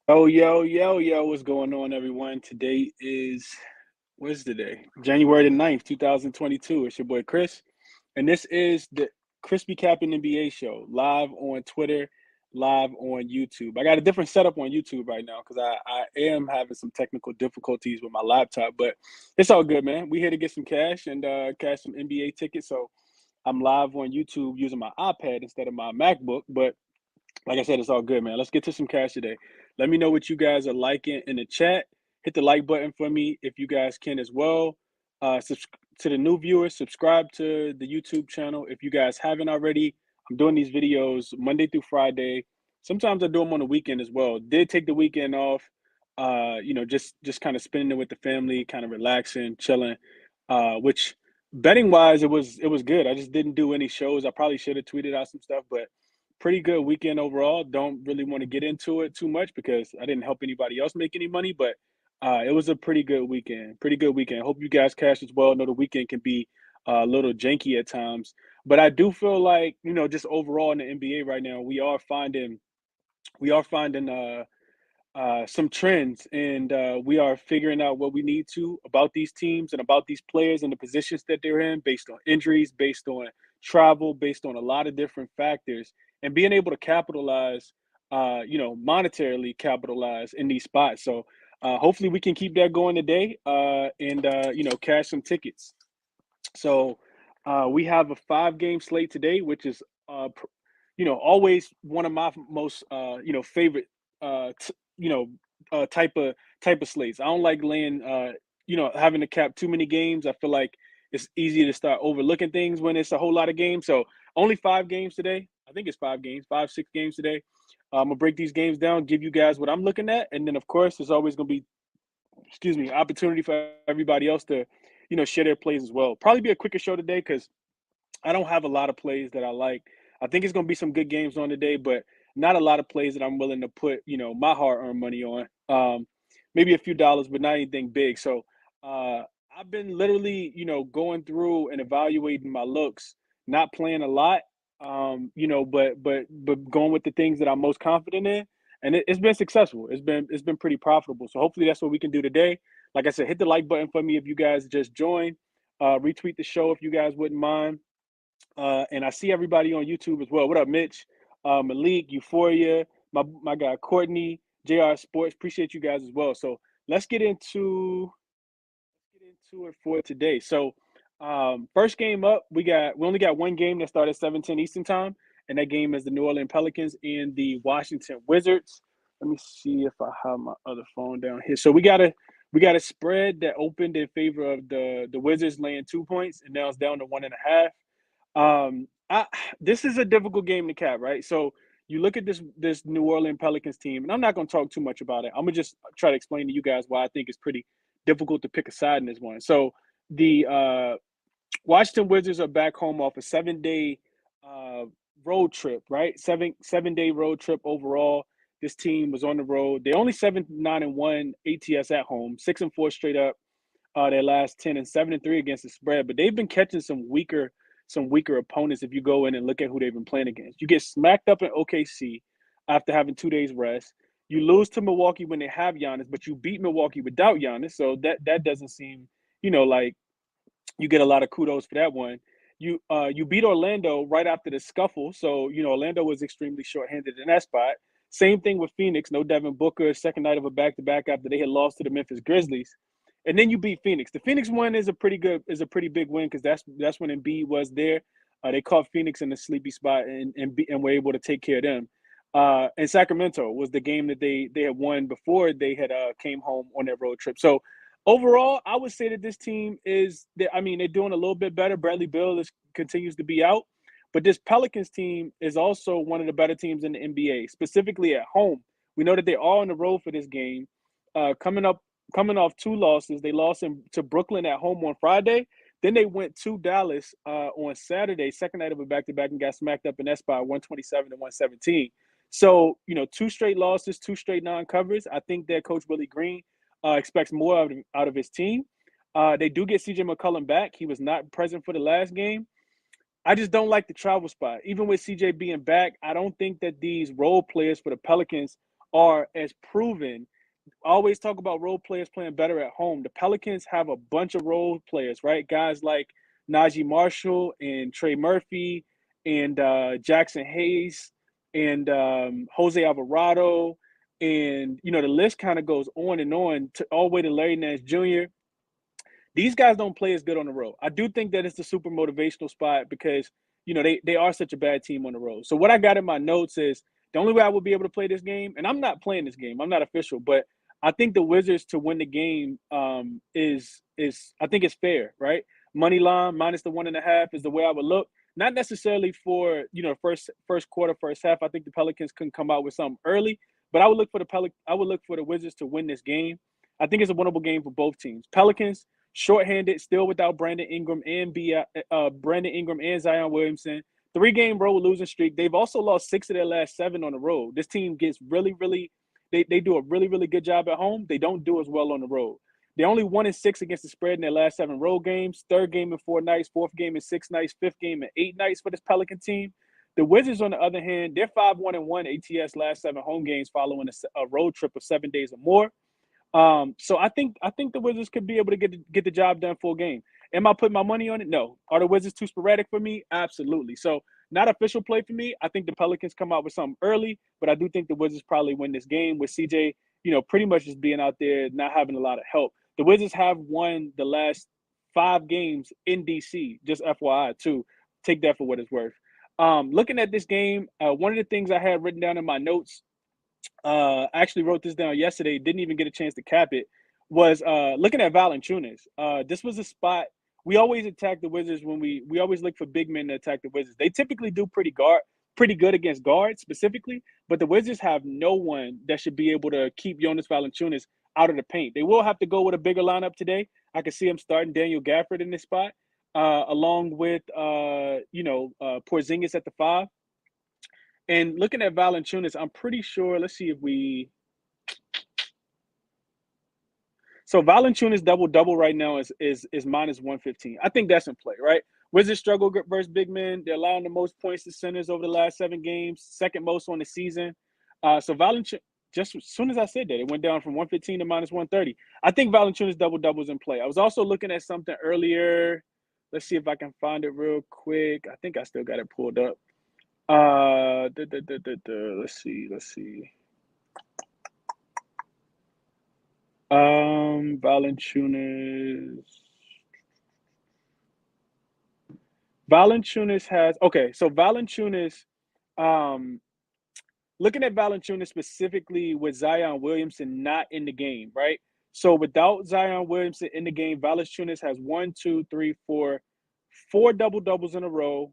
Yo, what's going on, everyone? Today is, what's the day? January the 9th, 2022. It's your boy Chris, and this is the ChrisBeCappinn NBA show, live on Twitter, live on YouTube. I got a different setup on YouTube right now because I am having some technical difficulties with my laptop, but it's all good, man. We here to get some cash and cash some NBA tickets, so I'm live on YouTube using my iPad instead of my MacBook, but like I said, it's all good, man. Let's get to some cash today. Let me know what you guys are liking in the chat. Hit the like button for me if you guys can as well. To the new viewers, subscribe to the YouTube channel if you guys haven't already. I'm doing these videos Monday through Friday. Sometimes I do them on the weekend as well. Did take the weekend off. Just kind of spending it with the family, kind of relaxing, chilling. Which betting wise, it was good. I just didn't do any shows. I probably should have tweeted out some stuff, but pretty good weekend overall. Don't really want to get into it too much because I didn't help anybody else make any money, but it was a pretty good weekend. Pretty good weekend. Hope you guys cash as well. I know the weekend can be a little janky at times, but I do feel like just overall in the NBA right now, we are finding some trends, and we are figuring out what we need to about these teams and about these players and the positions that they're in based on injuries, based on travel, based on a lot of different factors, and being able to capitalize, monetarily capitalize in these spots. So hopefully we can keep that going today, and cash some tickets. So we have a 5 game slate today, which is always one of my most favorite you know type of slates. I don't like laying having to cap too many games. I feel like it's easy to start overlooking things when it's a whole lot of games. So only 5 games today. I think it's 5 games, 6 games today. I'm gonna break these games down, give you guys what I'm looking at, and then of course there's always gonna be, opportunity for everybody else to share their plays as well. Probably be a quicker show today because I don't have a lot of plays that I like. I think it's going to be some good games on today, but not a lot of plays that I'm willing to put, my hard-earned money on. Maybe a few dollars, but not anything big. So I've been literally, going through and evaluating my looks, not playing a lot, but going with the things that I'm most confident in, and it's been successful. It's been pretty profitable. So hopefully that's what we can do today. Like I said, hit the like button for me if you guys just joined. Retweet the show if you guys wouldn't mind. And I see everybody on YouTube as well. What up, Mitch? Malik, Euphoria, my guy Courtney, JR Sports. Appreciate you guys as well. So let's get into it for today. So first game up, we only got one game that started at 7:10 Eastern time, and that game is the New Orleans Pelicans and the Washington Wizards. Let me see if I have my other phone down here. So we got a spread that opened in favor of the Wizards laying 2 points, and now it's down to 1.5. This is a difficult game to cap, right? So you look at this New Orleans Pelicans team, and I'm not going to talk too much about it. I'm gonna just try to explain to you guys why I think it's pretty difficult to pick a side in this one. So the Washington Wizards are back home off a 7 day road trip, right? Seven day road trip overall. This team was on the road. They only 7-9-1 ATS at home, 6-4 straight up. Their last 10 and 7-3 against the spread, but they've been catching some weaker opponents if you go in and look at who they've been playing against. You get smacked up in OKC after having 2 days rest. You lose to Milwaukee when they have Giannis, but you beat Milwaukee without Giannis. So that doesn't seem, like you get a lot of kudos for that one. You beat Orlando right after the scuffle. So, Orlando was extremely shorthanded in that spot. Same thing with Phoenix. No Devin Booker, second night of a back-to-back after they had lost to the Memphis Grizzlies. And then you beat Phoenix. The Phoenix one is a pretty big win because that's when Embiid was there. They caught Phoenix in a sleepy spot and were able to take care of them. And Sacramento was the game that they had won before they had came home on their road trip. So overall, I would say that this team they're doing a little bit better. Bradley Beal continues to be out, but this Pelicans team is also one of the better teams in the NBA, specifically at home. We know that they're all on the road for this game. Coming off 2 losses, they lost to Brooklyn at home on Friday. Then they went to Dallas on Saturday, second night of a back-to-back, and got smacked up in that spot, 127 to 117. So, 2 straight losses, 2 straight non-covers. I think that Coach Willie Green expects more out of his team. They do get CJ McCollum back. He was not present for the last game. I just don't like the travel spot. Even with CJ being back, I don't think that these role players for the Pelicans are as proven. I always talk about role players playing better at home. The Pelicans have a bunch of role players, right? Guys like Najee Marshall and Trey Murphy and Jackson Hayes and Jose Alvarado. And, the list kind of goes on and on all the way to Larry Nance Jr. These guys don't play as good on the road. I do think that it's a super motivational spot because, they are such a bad team on the road. So what I got in my notes is the only way I will be able to play this game, and I'm not playing this game, I'm not official, but I think the Wizards to win the game is I think it's fair, right? Money line minus the 1.5 is the way I would look. Not necessarily for first quarter, first half. I think the Pelicans can come out with something early, but I would look for the Wizards to win this game. I think it's a winnable game for both teams. Pelicans shorthanded, still without Brandon Ingram and Zion Williamson. 3-game road losing streak. They've also lost 6 of their last 7 on the road. This team gets really, really they do a really, really good job at home. They don't do as well on the road. They're only 1-6 against the spread in their last 7 road games. 3rd game in 4 nights, 4th game in 6 nights, 5th game in 8 nights for this Pelican team. The Wizards, on the other hand, they're 5-1-1 ATS last 7 home games following a road trip of 7 days or more. So I think the Wizards could be able to get the job done full game. Am I putting my money on it? No. Are the Wizards too sporadic for me? Absolutely. So not official play for me. I think the Pelicans come out with something early, but I do think the Wizards probably win this game with CJ, pretty much just being out there, not having a lot of help. The Wizards have won the last 5 games in DC, just FYI too. Take that for what it's worth. Looking at this game, one of the things I had written down in my notes, I actually wrote this down yesterday, didn't even get a chance to cap it, was looking at Valanciunas. This was a spot. We always attack the Wizards when we always look for big men to attack the Wizards. They typically do pretty good against guards specifically, but the Wizards have no one that should be able to keep Jonas Valanciunas out of the paint. They will have to go with a bigger lineup today. I can see him starting Daniel Gafford in this spot, along with Porzingis at the 5. And looking at Valanciunas, I'm pretty sure. Let's see if we. So Valanciunas double right now is minus 115. I think that's in play, right? Wizards struggle versus big men. They're allowing the most points to centers over the last 7 games, second most on the season. So Valanciunas, just as soon as I said that, it went down from 115 to minus 130. I think Valanciunas double is in play. I was also looking at something earlier. Let's see if I can find it real quick. I think I still got it pulled up. Let's see. Valanciunas has so Valanciunas, looking at Valanciunas specifically with Zion Williamson not in the game, right? So without Zion Williamson in the game, Valanciunas has 4 double-doubles in a row.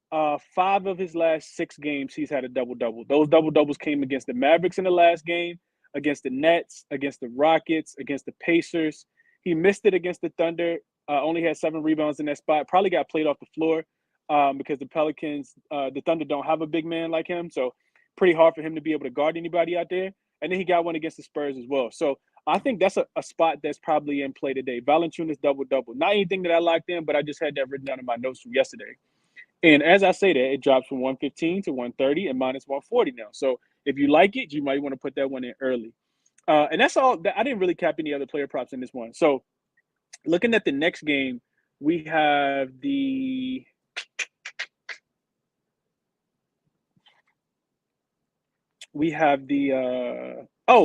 5 of his last 6 games, he's had a double-double. Those double-doubles came against the Mavericks in the last game, against the Nets, against the Rockets, against the Pacers. He missed it against the Thunder, only had 7 rebounds in that spot. Probably got played off the floor because the Pelicans, the Thunder don't have a big man like him. So pretty hard for him to be able to guard anybody out there. And then he got one against the Spurs as well. So I think that's a spot that's probably in play today. Valanciunas double-double. Not anything that I locked in, but I just had that written down in my notes from yesterday. And as I say that, it drops from 115 to 130 and minus 140 now. So if you like it, you might want to put that one in early. And that's all. I didn't really cap any other player props in this one. So looking at the next game, we have the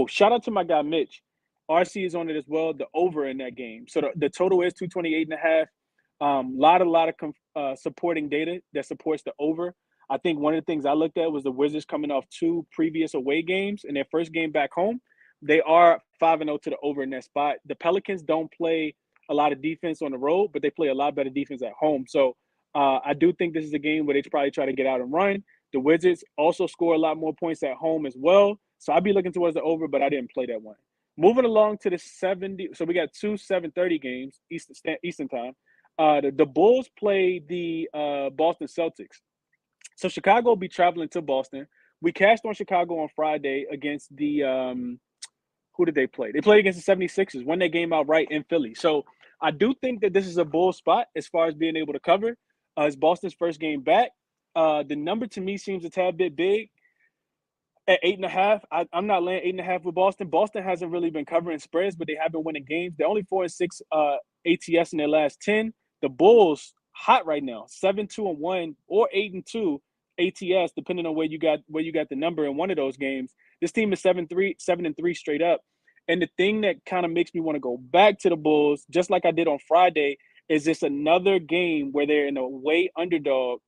shout out to my guy Mitch. RC is on it as well. The over in that game. So the total is 228.5. Lot of supporting data that supports the over. I think one of the things I looked at was the Wizards coming off 2 previous away games in their first game back home. They are 5-0 to the over in that spot. The Pelicans don't play a lot of defense on the road, but they play a lot better defense at home. So I do think this is a game where they probably try to get out and run. The Wizards also score a lot more points at home as well. So I'd be looking towards the over, but I didn't play that one. Moving along to the 70. So we got 2 7:30 games Eastern time. The Bulls play the Boston Celtics. So Chicago will be traveling to Boston. We cashed on Chicago on Friday against the who did they play? They played against the 76ers, won that game outright in Philly. So I do think that this is a Bulls spot as far as being able to cover. It's Boston's first game back. The number to me seems a tad bit big. At 8.5, I'm not laying 8.5 with Boston. Boston hasn't really been covering spreads, but they have been winning games. They're only 4-6 ATS in their last 10. The Bulls hot right now, 7-2-1 or 8-2 ATS, depending on where you got the number in one of those games. This team is 7-3 straight up. And the thing that kind of makes me want to go back to the Bulls, just like I did on Friday, is this another game where they're an away underdog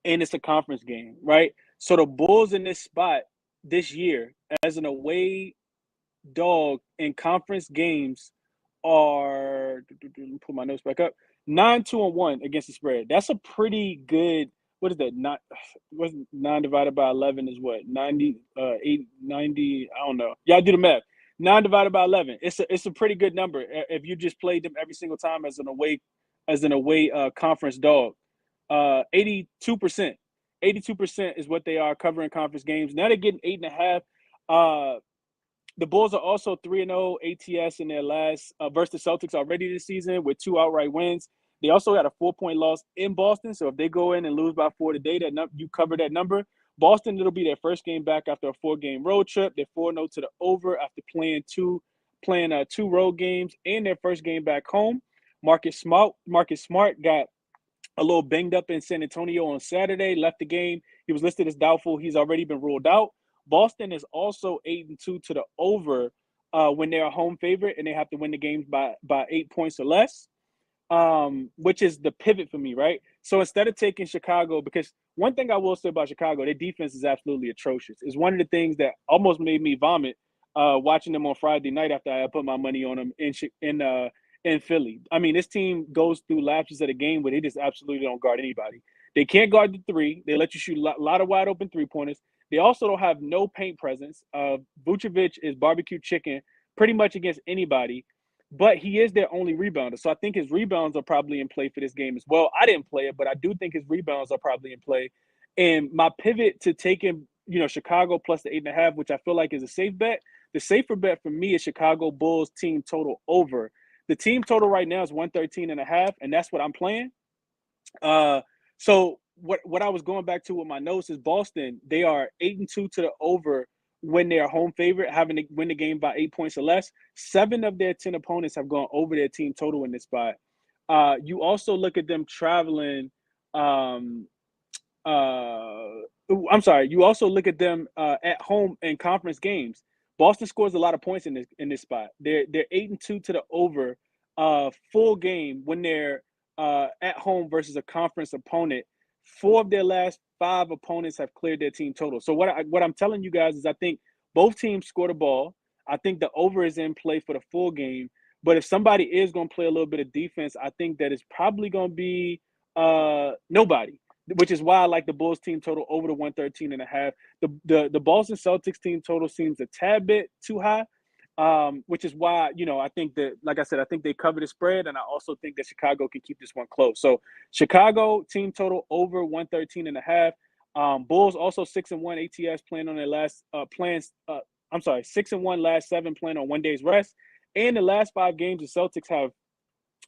and it's a conference game, right? So the Bulls in this spot this year as an away dog in conference games are, let me pull my notes back up, 9-2-1 against the spread. That's a pretty good. What is that? Not what's 9 divided by 11 is what? 90, 90. I don't know. Y'all do the math. 9 divided by 11. It's a pretty good number if you just played them every single time as an away conference dog. 82%. 82% is what they are covering conference games. Now they're getting 8.5. The Bulls are also 3-0 ATS in their last versus the Celtics already this season with 2 outright wins. They also had a 4-point loss in Boston. So if they go in and lose by 4 today, you cover that number. Boston, it'll be their first game back after a 4-game road trip. They're 4-0 to the over after playing two road games and their first game back home. Marcus Smart got a little banged up in San Antonio on Saturday, left the game. He was listed as doubtful. He's already been ruled out. Boston is also 8-2 to the over when they're a home favorite and they have to win the games by 8 points or less, which is the pivot for me, right? So instead of taking Chicago, because one thing I will say about Chicago, their defense is absolutely atrocious. It's one of the things that almost made me vomit watching them on Friday night after I put my money on them in Philly. I mean, this team goes through lapses of the game where they just absolutely don't guard anybody. They can't guard the three. They let you shoot a lot of wide open 3-pointers. They also don't have no paint presence. Vucevic is barbecue chicken pretty much against anybody, but he is their only rebounder. So I think his rebounds are probably in play for this game as well. I didn't play it, but I do think his rebounds are probably in play. And my pivot to taking, Chicago plus the 8.5, which I feel like is a safe bet. The safer bet for me is Chicago Bulls team total over. The team total right now is 113.5, and that's what I'm playing. So what I was going back to with my notes is Boston. They are 8-2 to the over when they're home favorite, having to win the game by 8 points or less. 7 of their 10 opponents have gone over their team total in this spot. You also look at them traveling. I'm sorry. You also look at them at home in conference games. Boston scores a lot of points in this spot. They're 8-2 to the over full game when they're at home versus a conference opponent. 4 of their last 5 opponents have cleared their team total. So what I'm telling you guys is I think both teams score the ball. I think the over is in play for the full game. But if somebody is going to play a little bit of defense, I think that it's probably going to be nobody, which is why I like the Bulls team total over the 113.5. The Boston Celtics team total seems a tad bit too high, which is why, I think that, like I said, I think they cover the spread, and I also think that Chicago can keep this one close. So Chicago team total over 113.5. Bulls also 6-1 ATS playing on their last 6-1 last 7 playing on 1 day's rest. And the last 5 games, the Celtics have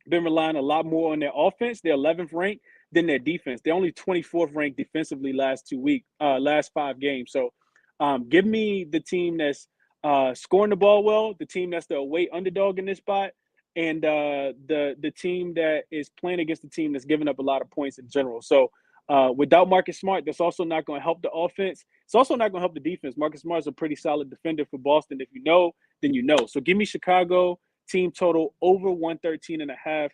been relying a lot more on their offense. They're 11th ranked than their defense. They're only 24th ranked defensively last 5 games. So give me the team that's scoring the ball well, the team that's the away underdog in this spot, and the team that is playing against the team that's giving up a lot of points in general. So without Marcus Smart, that's also not going to help the offense. It's also not going to help the defense. Marcus Smart is a pretty solid defender for Boston. If you know, then you know. So give me Chicago team total over 113.5.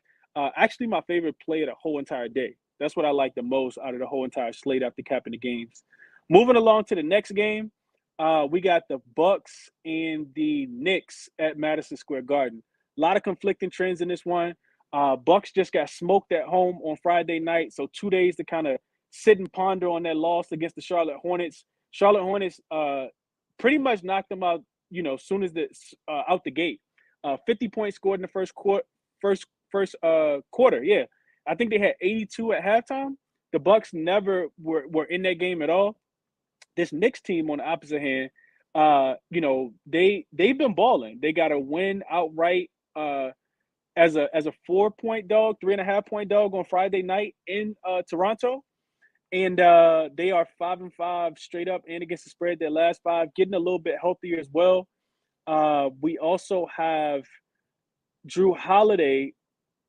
Actually, my favorite play of the whole entire day. That's what I like the most out of the whole entire slate after capping the games. Moving along to the next game, we got the Bucks and the Knicks at Madison Square Garden. A lot of conflicting trends in this one. Bucks just got smoked at home on Friday night, so 2 days to kind of sit and ponder on that loss against the Charlotte Hornets. Charlotte Hornets pretty much knocked them out, as soon as out the gate. 50 points scored in the first quarter. Yeah, I think they had 82 at halftime. The Bucks never were in that game at all. This Knicks team, on the opposite hand, they've been balling. They got a win outright as a 4-point dog, 3.5-point dog on Friday night in Toronto. and they are 5-5 straight up and against the spread their last 5, getting a little bit healthier as well. We also have Drew Holiday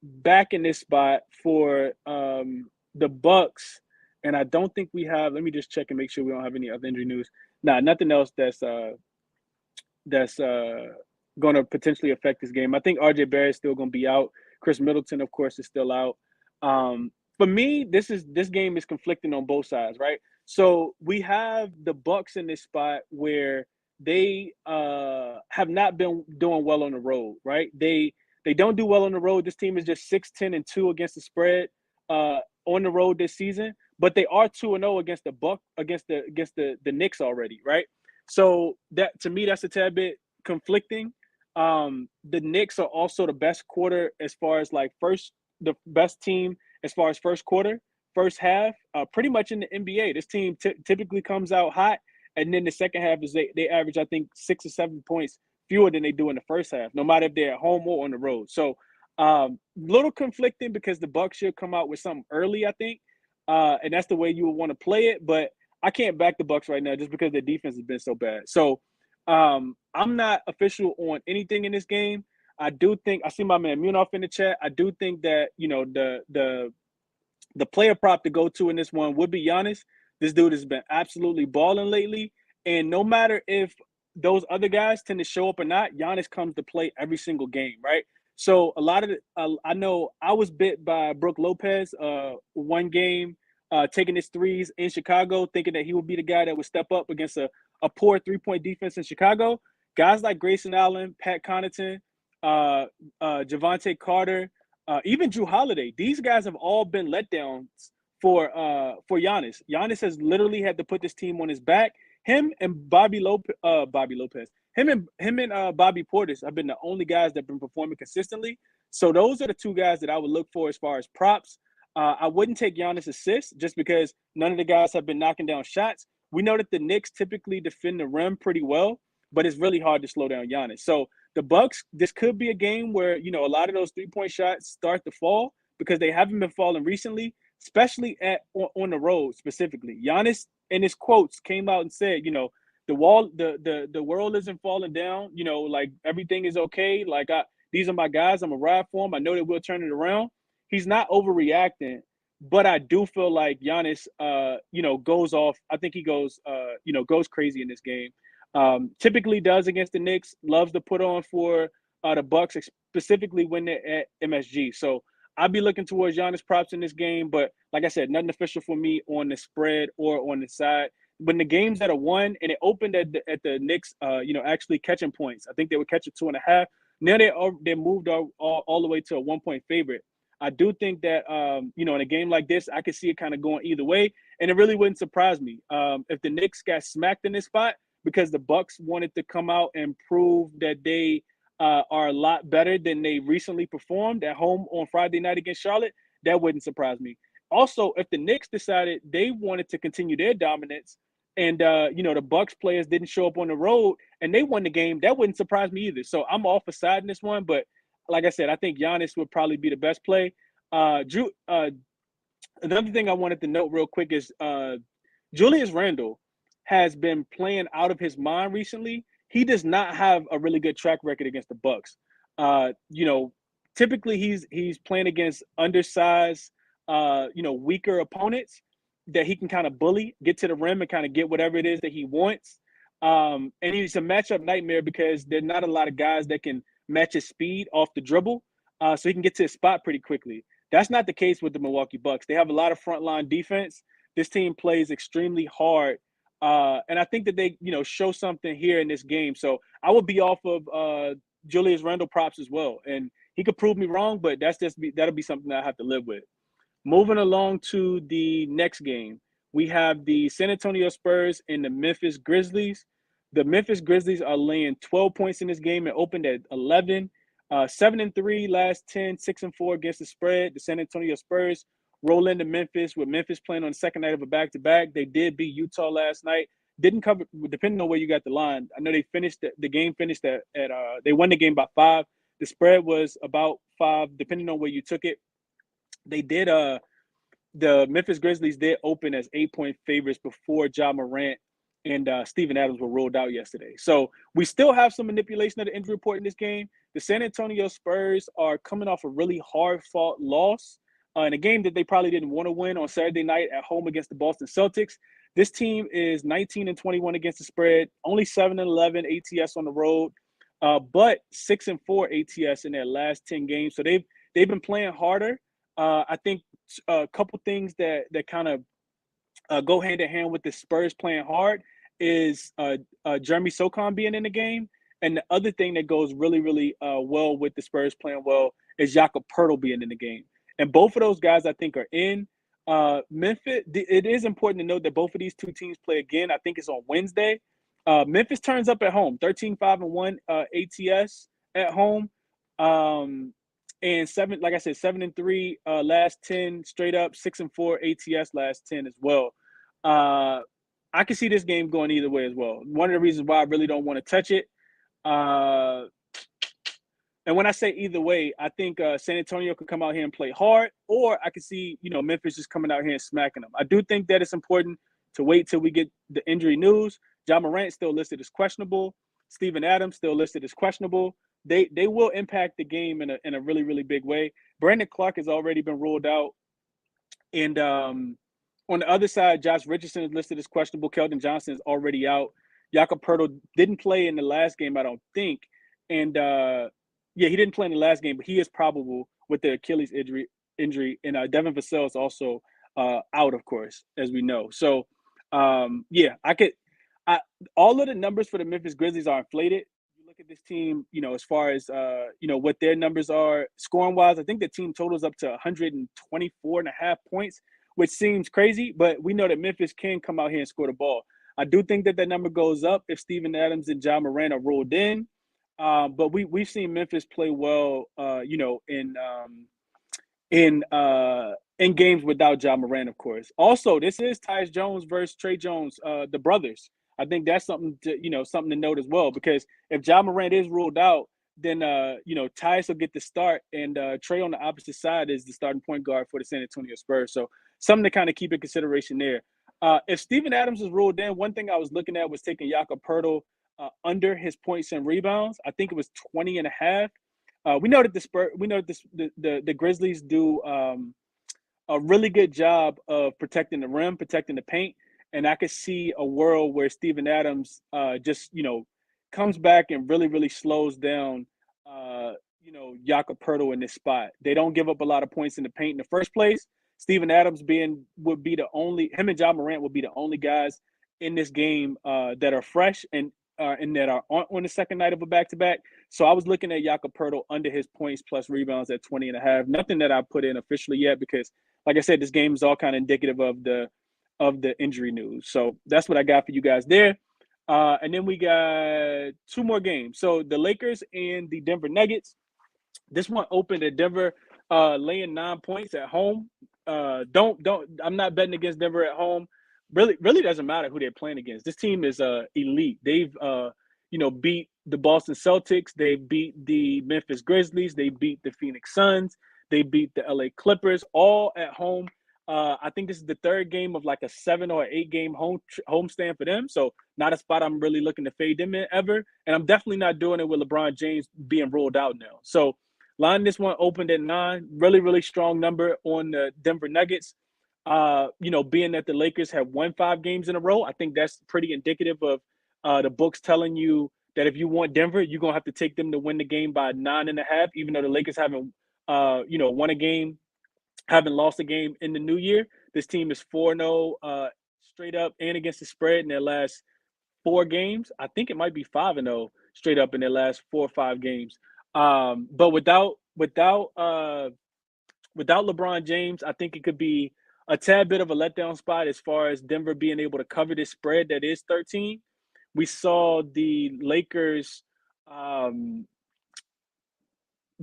back in this spot for the Bucks, and I don't think we have. Let me just check and make sure we don't have any other injury news. Nah, nothing else that's going to potentially affect this game. I think RJ Barrett is still going to be out. Chris Middleton, of course, is still out. For me, this game is conflicting on both sides, right? So we have the Bucks in this spot where they have not been doing well on the road, right? They don't do well on the road. This team is just 6-10-2 against the spread on the road this season, but they are 2-0 against the Knicks already, right? So that, to me, that's a tad bit conflicting. The Knicks are also the best quarter as far as the best team as far as first quarter, first half, pretty much in the NBA. This team typically comes out hot, and then the second half is they average, I think, 6 or 7 points fewer than they do in the first half, no matter if they're at home or on the road. So little conflicting because the Bucks should come out with something early, I think, and that's the way you would want to play it. But I can't back the Bucks right now just because their defense has been so bad. So I'm not official on anything in this game. I do think I see my man Munoz in the chat. I do think that the player prop to go to in this one would be Giannis. This dude has been absolutely balling lately, and no matter if those other guys tend to show up or not, Giannis comes to play every single game, right? So a lot of I know I was bit by Brook Lopez one game, taking his threes in Chicago, thinking that he would be the guy that would step up against a poor 3-point defense in Chicago. Guys like Grayson Allen, Pat Connaughton, Javante Carter, even Drew Holiday. These guys have all been letdowns for Giannis. Giannis has literally had to put this team on his back. Him and Bobby Lopez. Him and Bobby Portis have been the only guys that have been performing consistently. So those are the two guys that I would look for as far as props. I wouldn't take Giannis assists just because none of the guys have been knocking down shots. We know that the Knicks typically defend the rim pretty well, but it's really hard to slow down Giannis. So the Bucks, this could be a game where, a lot of those 3-point shots start to fall because they haven't been falling recently, especially on the road specifically. Giannis, in his quotes, came out and said, the world isn't falling down, like everything is okay. Like these are my guys. I'm a ride for them. I know that we'll turn it around. He's not overreacting, but I do feel like Giannis, goes off. I think he goes crazy in this game. Typically does against the Knicks, loves to put on for the Bucks, specifically when they're at MSG. So I'd be looking towards Giannis props in this game, but like I said, nothing official for me on the spread or on the side. When the games that are won and it opened at the Knicks, actually catching points. I think they were catching 2.5. Now they moved all the way to a 1-point favorite. I do think that in a game like this, I could see it kind of going either way, and it really wouldn't surprise me if the Knicks got smacked in this spot because the Bucks wanted to come out and prove that they are a lot better than they recently performed at home on Friday night against Charlotte. That wouldn't surprise me. Also, if the Knicks decided they wanted to continue their dominance and, the Bucks players didn't show up on the road and they won the game, that wouldn't surprise me either. So I'm off a side in this one, but like I said, I think Giannis would probably be the best play. Drew, another thing I wanted to note real quick is Julius Randle has been playing out of his mind recently. He does not have a really good track record against the Bucks. Typically he's playing against undersized, weaker opponents that he can kind of bully, get to the rim and kind of get whatever it is that he wants. And he's a matchup nightmare because there's not a lot of guys that can match his speed off the dribble. So he can get to his spot pretty quickly. That's not the case with the Milwaukee Bucks. They have a lot of frontline defense. This team plays extremely hard. And I think that they, show something here in this game. So I would be off of Julius Randle props as well. And he could prove me wrong, but that'll be something that I have to live with. Moving along to the next game, we have the San Antonio Spurs and the Memphis Grizzlies. The Memphis Grizzlies are laying 12 points in this game and opened at 11. 7-3 last 10, 6-4 against the spread. The San Antonio Spurs roll into Memphis with Memphis playing on the second night of a back-to-back. They did beat Utah last night. Didn't cover, depending on where you got the line. I know they finished the game finished at they won the game by 5. The spread was about 5, depending on where you took it. They did the Memphis Grizzlies did open as 8-point favorites before Ja Morant and Steven Adams were ruled out yesterday. So we still have some manipulation of the injury report in this game. The San Antonio Spurs are coming off a really hard-fought loss in a game that they probably didn't want to win on Saturday night at home against the Boston Celtics. This team is 19-21 against the spread, only 7-11 ATS on the road, but 6-4 ATS in their last 10 games. So they've been playing harder. I think a couple things that kind of go hand in hand with the Spurs playing hard is Jeremy Socon being in the game. And the other thing that goes really, really well with the Spurs playing well is Jakob Poeltl being in the game. And both of those guys, I think, are in. Memphis, it is important to note that both of these two teams play again. I think it's on Wednesday. Memphis turns up at home, 13-5-1 ATS at home. And 7-3 last 10 straight up, 6-4 ATS last 10 as well. I can see this game going either way as well. One of the reasons why I really don't want to touch it. And when I say either way, I think San Antonio could come out here and play hard, or I could see, Memphis just coming out here and smacking them. I do think that it's important to wait till we get the injury news. Ja Morant still listed as questionable. Steven Adams still listed as questionable. They will impact the game in a really, really big way. Brandon Clark has already been ruled out. And on the other side, Josh Richardson is listed as questionable. Keldon Johnson is already out. Jakob Poeltl didn't play in the last game, I don't think. And, he didn't play in the last game, but he is probable with the Achilles injury. And Devin Vassell is also out, of course, as we know. So, all of the numbers for the Memphis Grizzlies are inflated. You look at this team, as far as, what their numbers are scoring-wise, I think the team totals up to 124.5 points, which seems crazy, but we know that Memphis can come out here and score the ball. I do think that number goes up if Steven Adams and Ja Morant are ruled in. But we've seen Memphis play well, in games without Ja Morant, of course. Also, this is Tyus Jones versus Trey Jones, the brothers. I think that's something to note as well, because if Ja Morant is ruled out, then Tyus will get the start, and Trey on the opposite side is the starting point guard for the San Antonio Spurs. So something to kind of keep in consideration there. If Steven Adams is ruled in, one thing I was looking at was taking Jakob Poeltl under his points and rebounds. I think it was 20.5. We know that the Grizzlies do a really good job of protecting the rim, protecting the paint, and I could see a world where Steven Adams comes back and really, really slows down Jakob Poeltl in this spot. They don't give up a lot of points in the paint in the first place. Steven Adams would be the only, him and Ja Morant would be the only guys in this game that are fresh and that are on the second night of a back-to-back. So I was looking at Jakob Poeltl under his points plus rebounds at 20.5. Nothing that I put in officially yet, because, like I said, this game is all kind of indicative of the injury news. So that's what I got for you guys there. And then we got two more games. So the Lakers and the Denver Nuggets. This one opened at Denver laying 9 points at home. I'm not betting against Denver at home. Really doesn't matter who they're playing against. This team is elite. They've beat the Boston Celtics. They beat the Memphis Grizzlies. They beat the Phoenix Suns. They beat the LA Clippers, all at home. I think this is the third game of like a 7 or 8 game homestand for them. So not a spot I'm really looking to fade them in ever. And I'm definitely not doing it with LeBron James being ruled out now. So line this one opened at 9. Really, really strong number on the Denver Nuggets. Being that the Lakers have won 5 games in a row, I think that's pretty indicative of the books telling you that if you want Denver, you're going to have to take them to win the game by 9.5, even though the Lakers haven't, won a game, haven't lost a game in the new year. This team is 4-0 straight up and against the spread in their last 4 games. I think it might be 5-0 straight up in their last 4 or 5 games. But without LeBron James, I think it could be a tad bit of a letdown spot as far as Denver being able to cover this spread that is 13. We saw the Lakers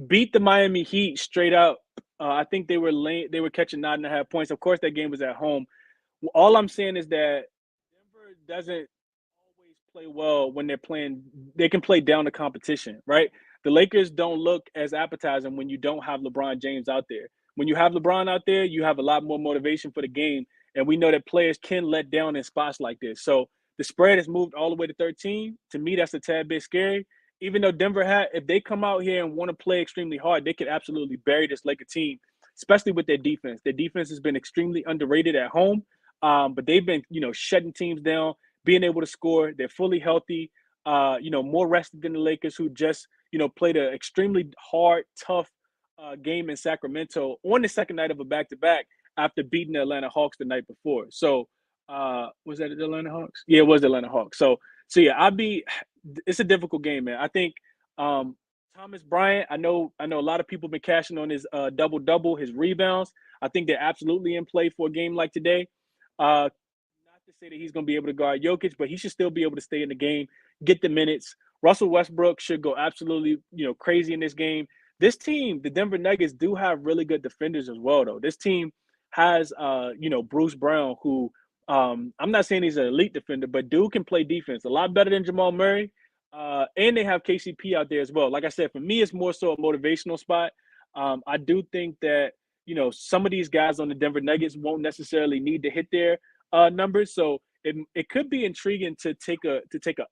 beat the Miami Heat straight up. I think they were catching 9.5 points. Of course, that game was at home. All I'm saying is that Denver doesn't always play well when they're playing. They can play down the competition, right? The Lakers don't look as appetizing when you don't have LeBron James out there. when you have LeBron out there, you have a lot more motivation for the game. And we know that players can let down in spots like this. So the spread has moved all the way to 13. To me, that's a tad bit scary. Even though Denver if they come out here and want to play extremely hard, they could absolutely bury this Laker team, especially with their defense. Their defense has been extremely underrated at home, but they've been, shutting teams down, being able to score. They're fully healthy, more rested than the Lakers, who just, played an extremely hard, tough game in Sacramento on the second night of a back-to-back after beating the Atlanta Hawks the night before. So, was that the Atlanta Hawks? Yeah, it was the Atlanta Hawks. So yeah, it's a difficult game, man. I think Thomas Bryant, I know a lot of people have been cashing on his double-double, his rebounds. I think they're absolutely in play for a game like today. Not to say that he's going to be able to guard Jokic, but he should still be able to stay in the game, get the minutes. Russell Westbrook should go absolutely, crazy in this game. This team, the Denver Nuggets, do have really good defenders as well, though. This team has, Bruce Brown, who I'm not saying he's an elite defender, but dude can play defense a lot better than Jamal Murray. And they have KCP out there as well. Like I said, for me, it's more so a motivational spot. I do think that, some of these guys on the Denver Nuggets won't necessarily need to hit their numbers. So it could be intriguing to take a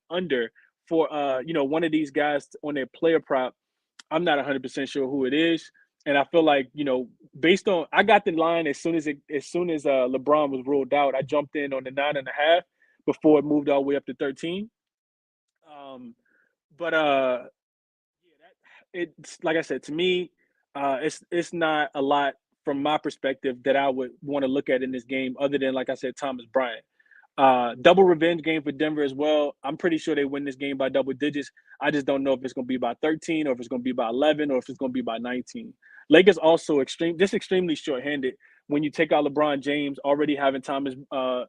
under for, one of these guys on their player prop. I'm not 100% sure who it is. And I feel like, based on, I got the line as soon as LeBron was ruled out. I jumped in on the 9.5 before it moved all the way up to 13. But it's like I said, to me, it's not a lot from my perspective that I would want to look at in this game, other than, like I said, Thomas Bryant. Double revenge game for Denver as well. I'm pretty sure they win this game by double digits. I just don't know if it's going to be by 13 or if it's going to be by 11 or if it's going to be by 19. Lakers also extremely shorthanded when you take out LeBron James, already having Troy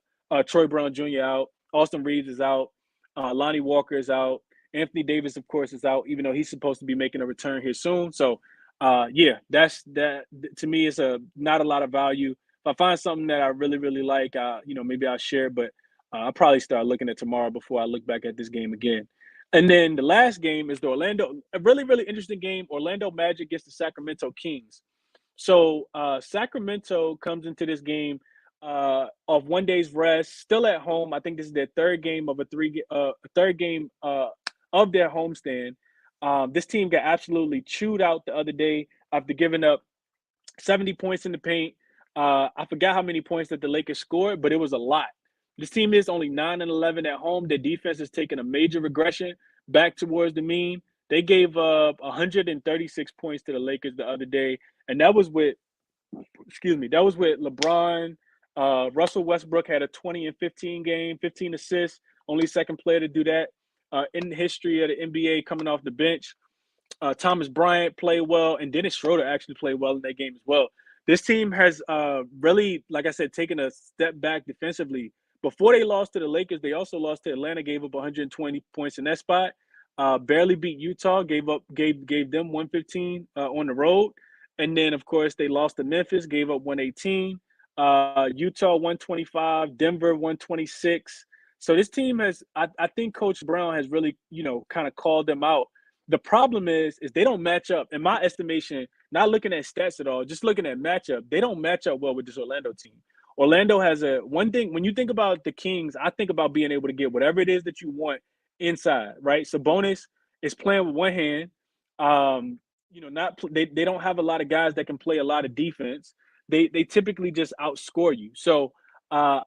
Brown Jr. out, Austin Reeves is out, Lonnie Walker is out, Anthony Davis, of course, is out, even though he's supposed to be making a return here soon. So, that to me is not a lot of value. If I find something that I really, really like, maybe I'll share, but I'll probably start looking at tomorrow before I look back at this game again. And then the last game is a really, really interesting game. Orlando Magic gets the Sacramento Kings. So Sacramento comes into this game of 1 day's rest, still at home. I think this is their third game of of their homestand. This team got absolutely chewed out the other day after giving up 70 points in the paint. I forgot how many points that the Lakers scored, but it was a lot. This team is only 9-11 at home. Their defense has taken a major regression back towards the mean. They gave up 136 points to the Lakers the other day, and that was with LeBron. Russell Westbrook had a 20-15 game, 15 assists, only second player to do that in the history of the NBA coming off the bench. Thomas Bryant played well, and Dennis Schroeder actually played well in that game as well. This team has really, like I said, taken a step back defensively. Before they lost to the Lakers, they also lost to Atlanta, gave up 120 points in that spot. Barely beat Utah, gave them 115 on the road. And then, of course, they lost to Memphis, gave up 118. Utah 125, Denver 126. So this team has, I think Coach Brown has really, kind of called them out. The problem is they don't match up. In my estimation, not looking at stats at all, just looking at matchup, they don't match up well with this Orlando team. Orlando has one thing, when you think about the Kings, I think about being able to get whatever it is that you want inside, right? Sabonis is playing with one hand. They don't have a lot of guys that can play a lot of defense. They typically just outscore you. So that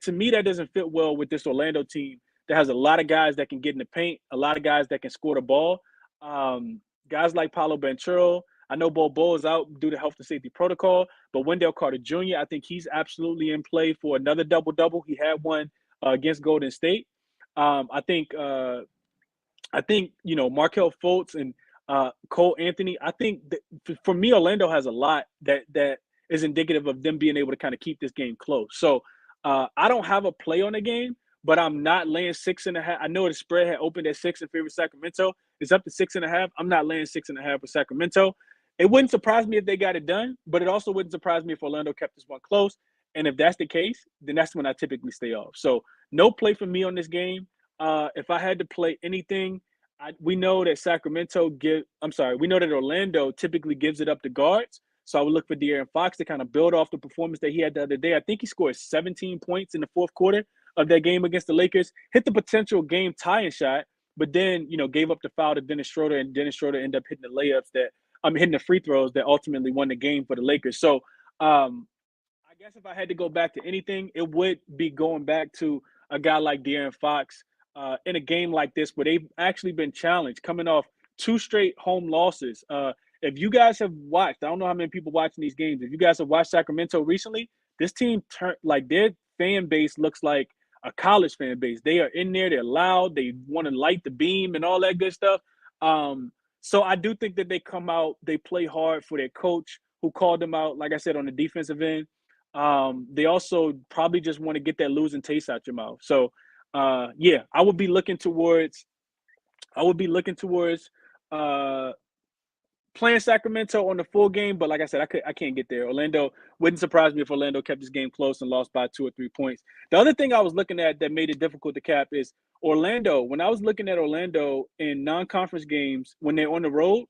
to me, that doesn't fit well with this Orlando team that has a lot of guys that can get in the paint, a lot of guys that can score the ball. Guys like Paolo Banchero. I know Bol is out due to health and safety protocol, but Wendell Carter Jr., I think he's absolutely in play for another double-double. He had one against Golden State. I think Markelle Fultz and Cole Anthony. I think for me, Orlando has a lot that is indicative of them being able to kind of keep this game close. So I don't have a play on the game, but I'm not laying 6.5. I know the spread had opened at 6 in favor of Sacramento. It's up to 6.5. I'm not laying 6.5 for Sacramento. It wouldn't surprise me if they got it done, but it also wouldn't surprise me if Orlando kept this one close. And if that's the case, then that's when I typically stay off. So no play for me on this game. If I had to play anything, we know that Orlando typically gives it up to guards. So I would look for De'Aaron Fox to kind of build off the performance that he had the other day. I think he scored 17 points in the fourth quarter of that game against the Lakers, hit the potential game tying shot, but then, gave up the foul to Dennis Schroeder, and Dennis Schroeder ended up hitting the layups hitting the free throws that ultimately won the game for the Lakers. So I guess if I had to go back to anything, it would be going back to a guy like De'Aaron Fox in a game like this where they've actually been challenged, coming off 2 straight home losses. If you guys have watched, I don't know how many people watching these games. If you guys have watched Sacramento recently, this team their fan base looks like a college fan base. They are in there, they're loud, they want to light the beam and all that good stuff. So I do think that they come out, they play hard for their coach who called them out, like I said, on the defensive end. They also probably just want to get that losing taste out your mouth. So yeah, I would be looking towards playing Sacramento on the full game, but like I said, I can't get there. Orlando wouldn't surprise me if Orlando kept this game close and lost by 2 or 3 points. The other thing I was looking at that made it difficult to cap is Orlando. When I was looking at Orlando in non-conference games when they're on the road,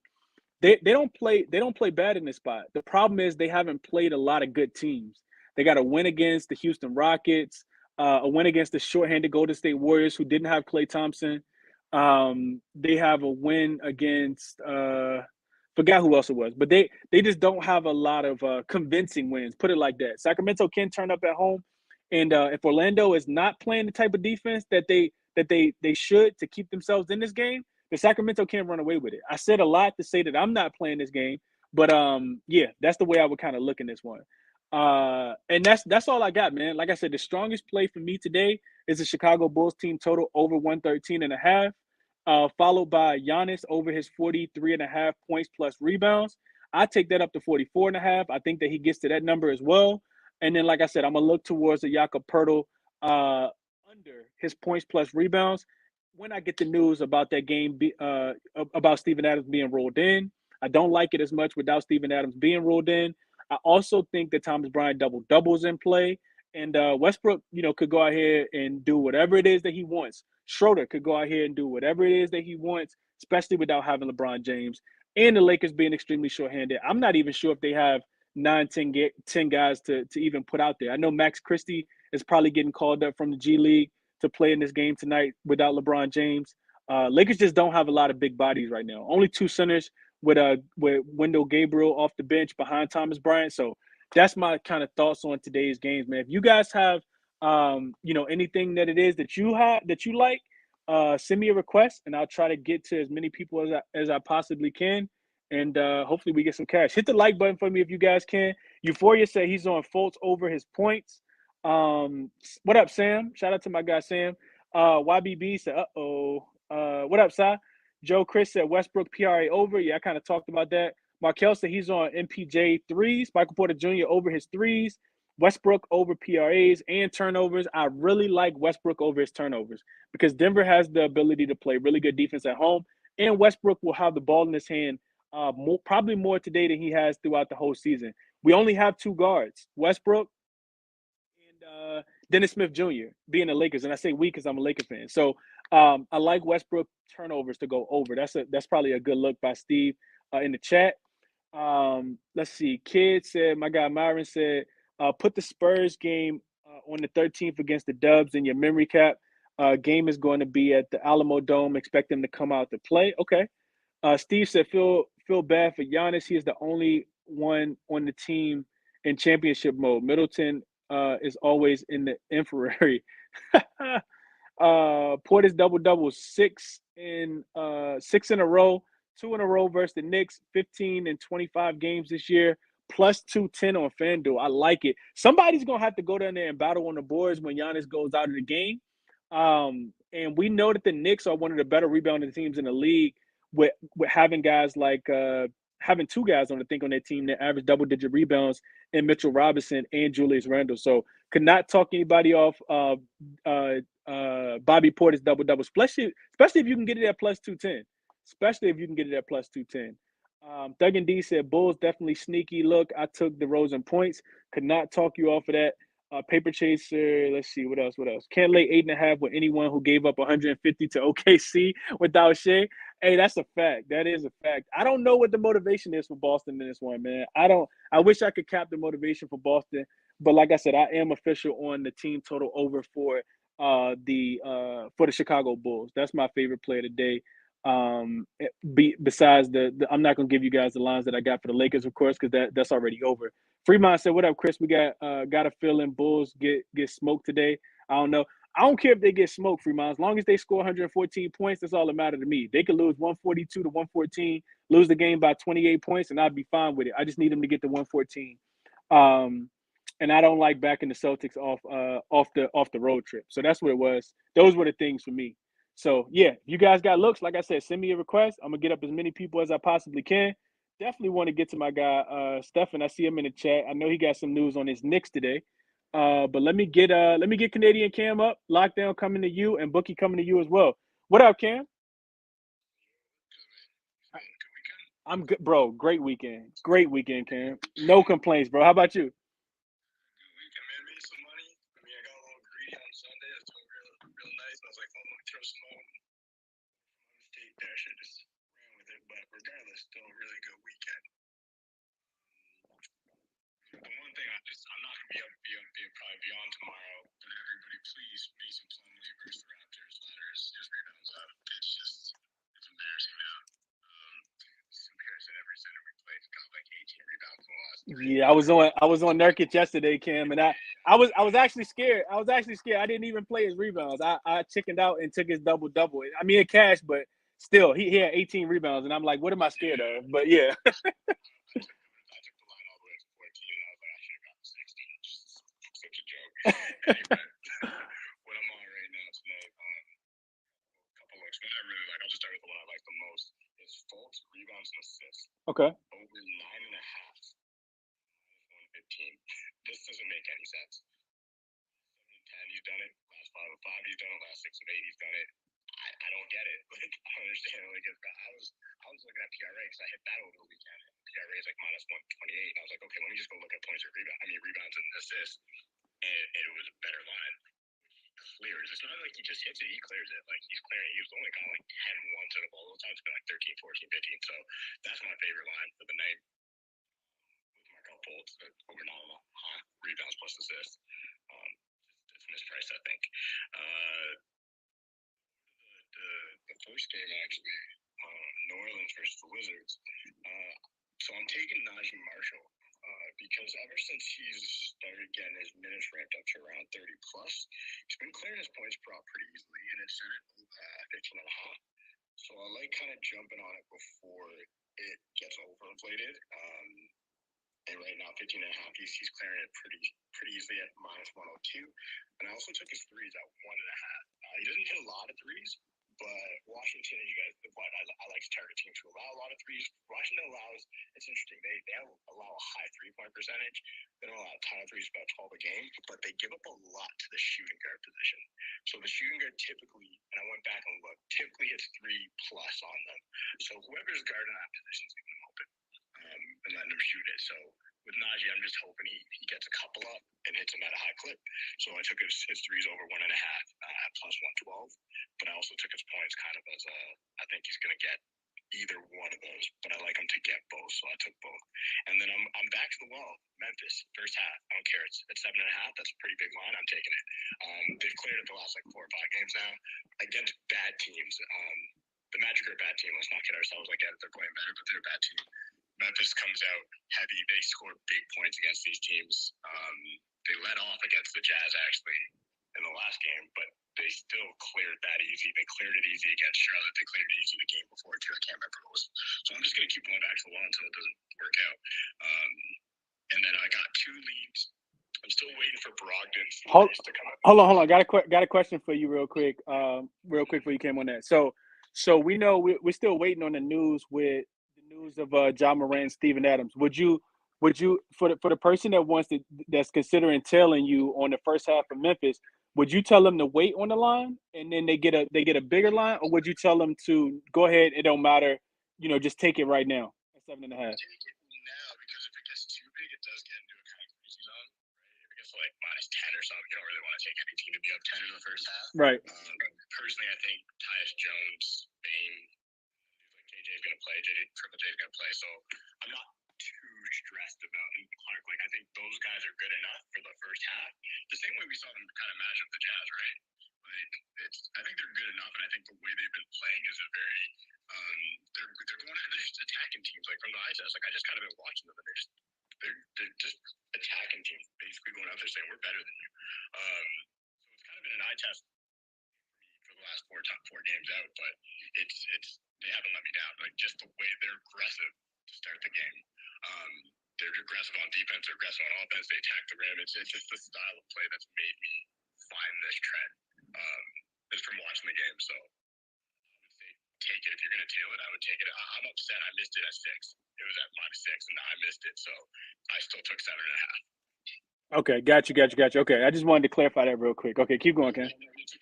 they don't play bad in this spot. The problem is they haven't played a lot of good teams. They got a win against the Houston Rockets, a win against the shorthanded Golden State Warriors who didn't have Klay Thompson. They have a win against forgot who else it was, but they just don't have a lot of convincing wins. Put it like that. Sacramento can turn up at home, and if Orlando is not playing the type of defense that they should to keep themselves in this game, the Sacramento can't run away with it. I said a lot to say that I'm not playing this game, but yeah, that's the way I would kind of look in this one. And that's all I got, man. Like I said, the strongest play for me today is the Chicago Bulls team total over 113.5. Followed by Giannis over his 43.5 points plus rebounds. I take that up to 44.5. I think that he gets to that number as well. And then, like I said, I'm going to look towards the Jakob Poeltl under his points plus rebounds when I get the news about that game, about Steven Adams being rolled in. I don't like it as much without Steven Adams being rolled in. I also think that Thomas Bryant double-doubles in play. And Westbrook, could go out here and do whatever it is that he wants. Schroeder could go out here and do whatever it is that he wants, especially without having LeBron James. And the Lakers being extremely shorthanded. I'm not even sure if they have 10 guys to even put out there. I know Max Christie is probably getting called up from the G League to play in this game tonight without LeBron James. Lakers just don't have a lot of big bodies right now. Only 2 centers with Wendell Gabriel off the bench behind Thomas Bryant. So that's my kind of thoughts on today's games, man. If you guys have, anything that it is that you like, send me a request and I'll try to get to as many people as I possibly can. And hopefully we get some cash. Hit the like button for me if you guys can. Euphoria said he's on Fultz over his points. What up, Sam? Shout out to my guy, Sam. YBB said, what up, Si? Joe Chris said Westbrook PRA over. Yeah, I kind of talked about that. Markel said he's on MPJ threes. Michael Porter Jr. over his threes. Westbrook over PRAs and turnovers. I really like Westbrook over his turnovers because Denver has the ability to play really good defense at home, and Westbrook will have the ball in his hand probably more today than he has throughout the whole season. We only have 2 guards, Westbrook and Dennis Smith Jr. being the Lakers, and I say we because I'm a Laker fan. So I like Westbrook turnovers to go over. That's probably a good look by Steve in the chat. Let's see. Kid said, my guy Myron said, put the Spurs game on the 13th against the Dubs in your memory cap. Game is going to be at the Alamo Dome. Expect them to come out to play. Okay. Steve said, feel bad for Giannis. He is the only one on the team in championship mode. Middleton is always in the inferiority. Portis double 6 in a row. 2 in a row versus the Knicks, 15 and 25 games this year, plus 210 on FanDuel. I like it. Somebody's going to have to go down there and battle on the boards when Giannis goes out of the game. And we know that the Knicks are one of the better rebounding teams in the league with having guys like having 2 guys on their team that average double-digit rebounds in Mitchell Robinson and Julius Randle. So could not talk anybody off Bobby Portis double-double, especially if you can get it at plus 210. Especially if you can get it at plus 210. Thug and D said, Bulls definitely sneaky. Look, I took the DeRozan points. Could not talk you off of that. Paper Chaser, let's see, what else? Can't lay 8.5 with anyone who gave up 150 to OKC without Shea. Hey, that's a fact. That is a fact. I don't know what the motivation is for Boston in this one, man. I don't. I wish I could cap the motivation for Boston, but like I said, I am official on the team total over for the Chicago Bulls. That's my favorite play today. Besides I'm not gonna give you guys the lines that I got for the Lakers, of course, because that's already over. Fremont said, "What up, Chris? We got a feeling Bulls get smoked today. I don't know. I don't care if they get smoked, Fremont. As long as they score 114 points, that's all that matters to me. They could lose 142 to 114, lose the game by 28 points, and I'd be fine with it. I just need them to get to 114. Um, and I don't like backing the Celtics off the road trip. So that's what it was. Those were the things for me. So yeah, you guys got looks. Like I said, send me a request. I'm gonna get up as many people as I possibly can. Definitely want to get to my guy Stefan. I see him in the chat. I know he got some news on his Knicks today. But let me get Canadian Cam up, lockdown coming to you, and Bookie coming to you as well. What up, Cam? I'm good, bro. Great weekend. Great weekend, Cam. No complaints, bro. How about you? Good weekend, man. Made some money. I mean, I got a little greedy on Sunday. I was doing real nice. And I was like, oh, let me throw some more. My mistake there. I should have just ran with it. But regardless, still a really good weekend. The one thing I'm not gonna be probably beyond tomorrow. But everybody, please, Mason Plumlee versus the Raptors. Letters, his rebounds up. It's embarrassing now. It's embarrassing. Every center we played got like 18 rebounds in the last three. Yeah, I was on Nurkic yesterday, Cam, and I was actually scared. I was actually scared. I didn't even play his rebounds. I chickened out and took his double double. I mean, in cash, but still, he had 18 rebounds, and I'm like, what am I scared of? But yeah, I took the line all the way to 14, and I was like, I should have gotten 16. Just such a joke. Anyway, what I'm on right now tonight, a couple looks. One I really like, I'll just start with the one I like the most, is Fultz rebounds and assists. okay. Over 9.5, -115. This doesn't make any sense. 7 and 10, he's done it. Last 5 of 5, he's done it. Last 6 of 8, he's done it. I don't get it. Like, I don't understand. Like, I was looking at PRA because I hit that over the weekend. PRA is like -128. I was like, okay, let me just go look at points or rebounds and assists, and it was a better line. Clears. It's not like he just hits it; he clears it. Like he's clearing. He was only got like 10 once out of all those times. It's been like 13, 14, 15. So that's my favorite line for the night. With Markel Fultz over 9.5 rebounds plus assists. Um, it's mispriced, I think. The first game actually, New Orleans versus the Wizards. So I'm taking Najee Marshall because ever since he's started getting his minutes ramped up to around 30 plus, he's been clearing his points per out pretty easily, and it's at 15.5. So I like kind of jumping on it before it gets overinflated. And right now, 15.5, he's clearing it pretty easily at -102. And I also took his threes at 1.5. He doesn't hit a lot of threes, but Washington, you guys, I like to target teams who allow a lot of threes. Washington allows, it's interesting, they allow a high 3-point percentage. They don't allow a ton of threes, about 12 a game, but they give up a lot to the shooting guard position. So the shooting guard typically, and I went back and looked, typically hits 3+ on them. So whoever's guarding that position is leaving them open and letting him shoot it. So with Najee, I'm just hoping he gets a couple up and hits them at a high clip. So I took his threes over 1.5 plus 112, but I also took his points kind of as I think he's going to get either one of those, but I like him to get both, so I took both. And then I'm back to the well. Memphis, first half. I don't care. It's 7.5. That's a pretty big line. I'm taking it. They've cleared it the last like 4 or 5 games now against bad teams. The Magic are a bad team. Let's not kid ourselves. I get it. They're playing better, but they're a bad team. Memphis comes out heavy. They score big points against these teams. They let off against the Jazz actually in the last game, but they still cleared that easy. They cleared it easy against Charlotte. They cleared it easy the game before too. I can't remember what it was. So I'm just gonna keep going back to the wall until it doesn't work out. And then I got 2 leads. I'm still waiting for Brogdon to come up. Hold on. Got a question for you real quick. Before you came on that. So we know we're still waiting on the news of John Moran, Steven Adams. Would you for the person that's considering tailing you on the first half of Memphis, would you tell them to wait on the line and then they get a bigger line, or would you tell them to go ahead? It don't matter, just take it right now at 7.5. Take it now because if it gets too big, it does get into a kind of crazy zone. Right? If it gets like -10 or something, you don't really want to take any team to be up 10 in the first half. Right. Personally, I think Tyus Jones, Bane, So I'm not too stressed about and Clark. Like I think those guys are good enough for the first half. The same way we saw them kind of match up the Jazz, right? Like I think they're good enough, and I think the way they've been playing is a very they're just attacking teams. Like from the eye test, like I just kind of been watching them, and they're just attacking teams, basically going out there saying we're better than you. So it's kind of been an eye test for the last four games out, but it's they haven't let me down. Like just the way they're aggressive to start the game. They're aggressive on defense, they're aggressive on offense, they attack the rim. It's just the style of play that's made me find this trend. Just from watching the game. So I would say take it. If you're gonna tail it, I would take it. I'm upset I missed it at 6. It was at -6 and now I missed it. So I still took 7.5. Okay, got you. Okay, I just wanted to clarify that real quick. Okay, keep going, Ken. It's a good question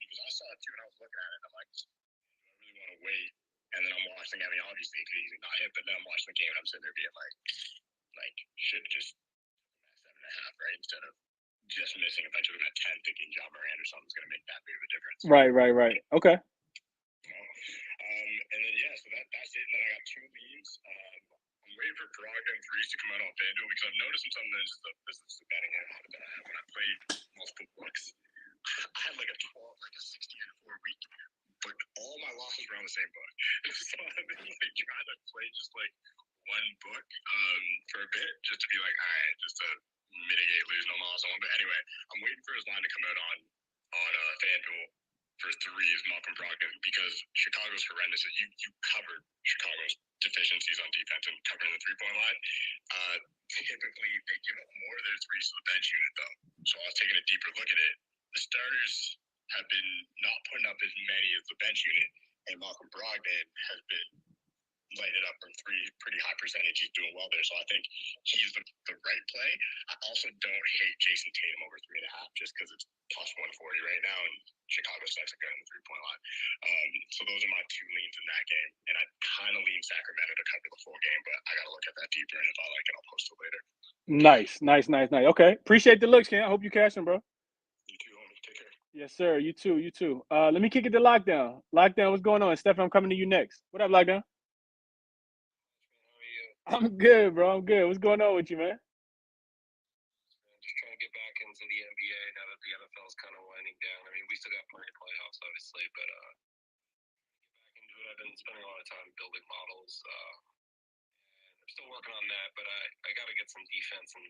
because I saw it too and I was looking at it and I'm like, do I really want to wait? And then I'm watching. I mean, obviously it could easily not hit, but then I'm watching the game and I'm sitting there being like should just 7.5, right? Instead of just missing. If I took him at 10, thinking John Moran or something's going to make that big of a difference. Right. Okay. And then so that's it. And then I got 2 leads. I'm waiting for Brogdon threes to come out on FanDuel because I've noticed something. This is the betting habit that I have when I play multiple books. I had like a 16-4 week, but all my losses were on the same book. So I've been like trying to play just like one book for a bit, just to be like, all right, just to mitigate losing them all. But anyway, I'm waiting for his line to come out on FanDuel for threes, Malcolm Brogdon, because Chicago's horrendous. You covered Chicago's deficiencies on defense and covering the 3-point line. Typically, they give up more of their threes to the bench unit, though. So I was taking a deeper look at it. The starters have been not putting up as many as the bench unit, and Malcolm Brogdon has been lighting it up from 3, pretty high percentage. He's doing well there, so I think he's the right play. I also don't hate Jason Tatum over 3.5 just because it's +140 right now, and Chicago sucks at getting the 3-point line. So those are my 2 leans in that game, and I kind of lean Sacramento to cover the full game, but I got to look at that deeper, and if I like it, I'll post it later. Nice. Okay, appreciate the looks, Ken. I hope you cash them, bro. You too, homie. Take care. Yes, sir. You too. Let me kick it to Lockdown. Lockdown, what's going on? Steph, I'm coming to you next. What up, Lockdown? I'm good, bro. I'm good. What's going on with you, man? Just trying to get back into the NBA now that the NFL is kind of winding down. I mean, we still got plenty of playoffs, obviously, but get back into it. I've been spending a lot of time building models, and I'm still working on that. But I got to get some defense in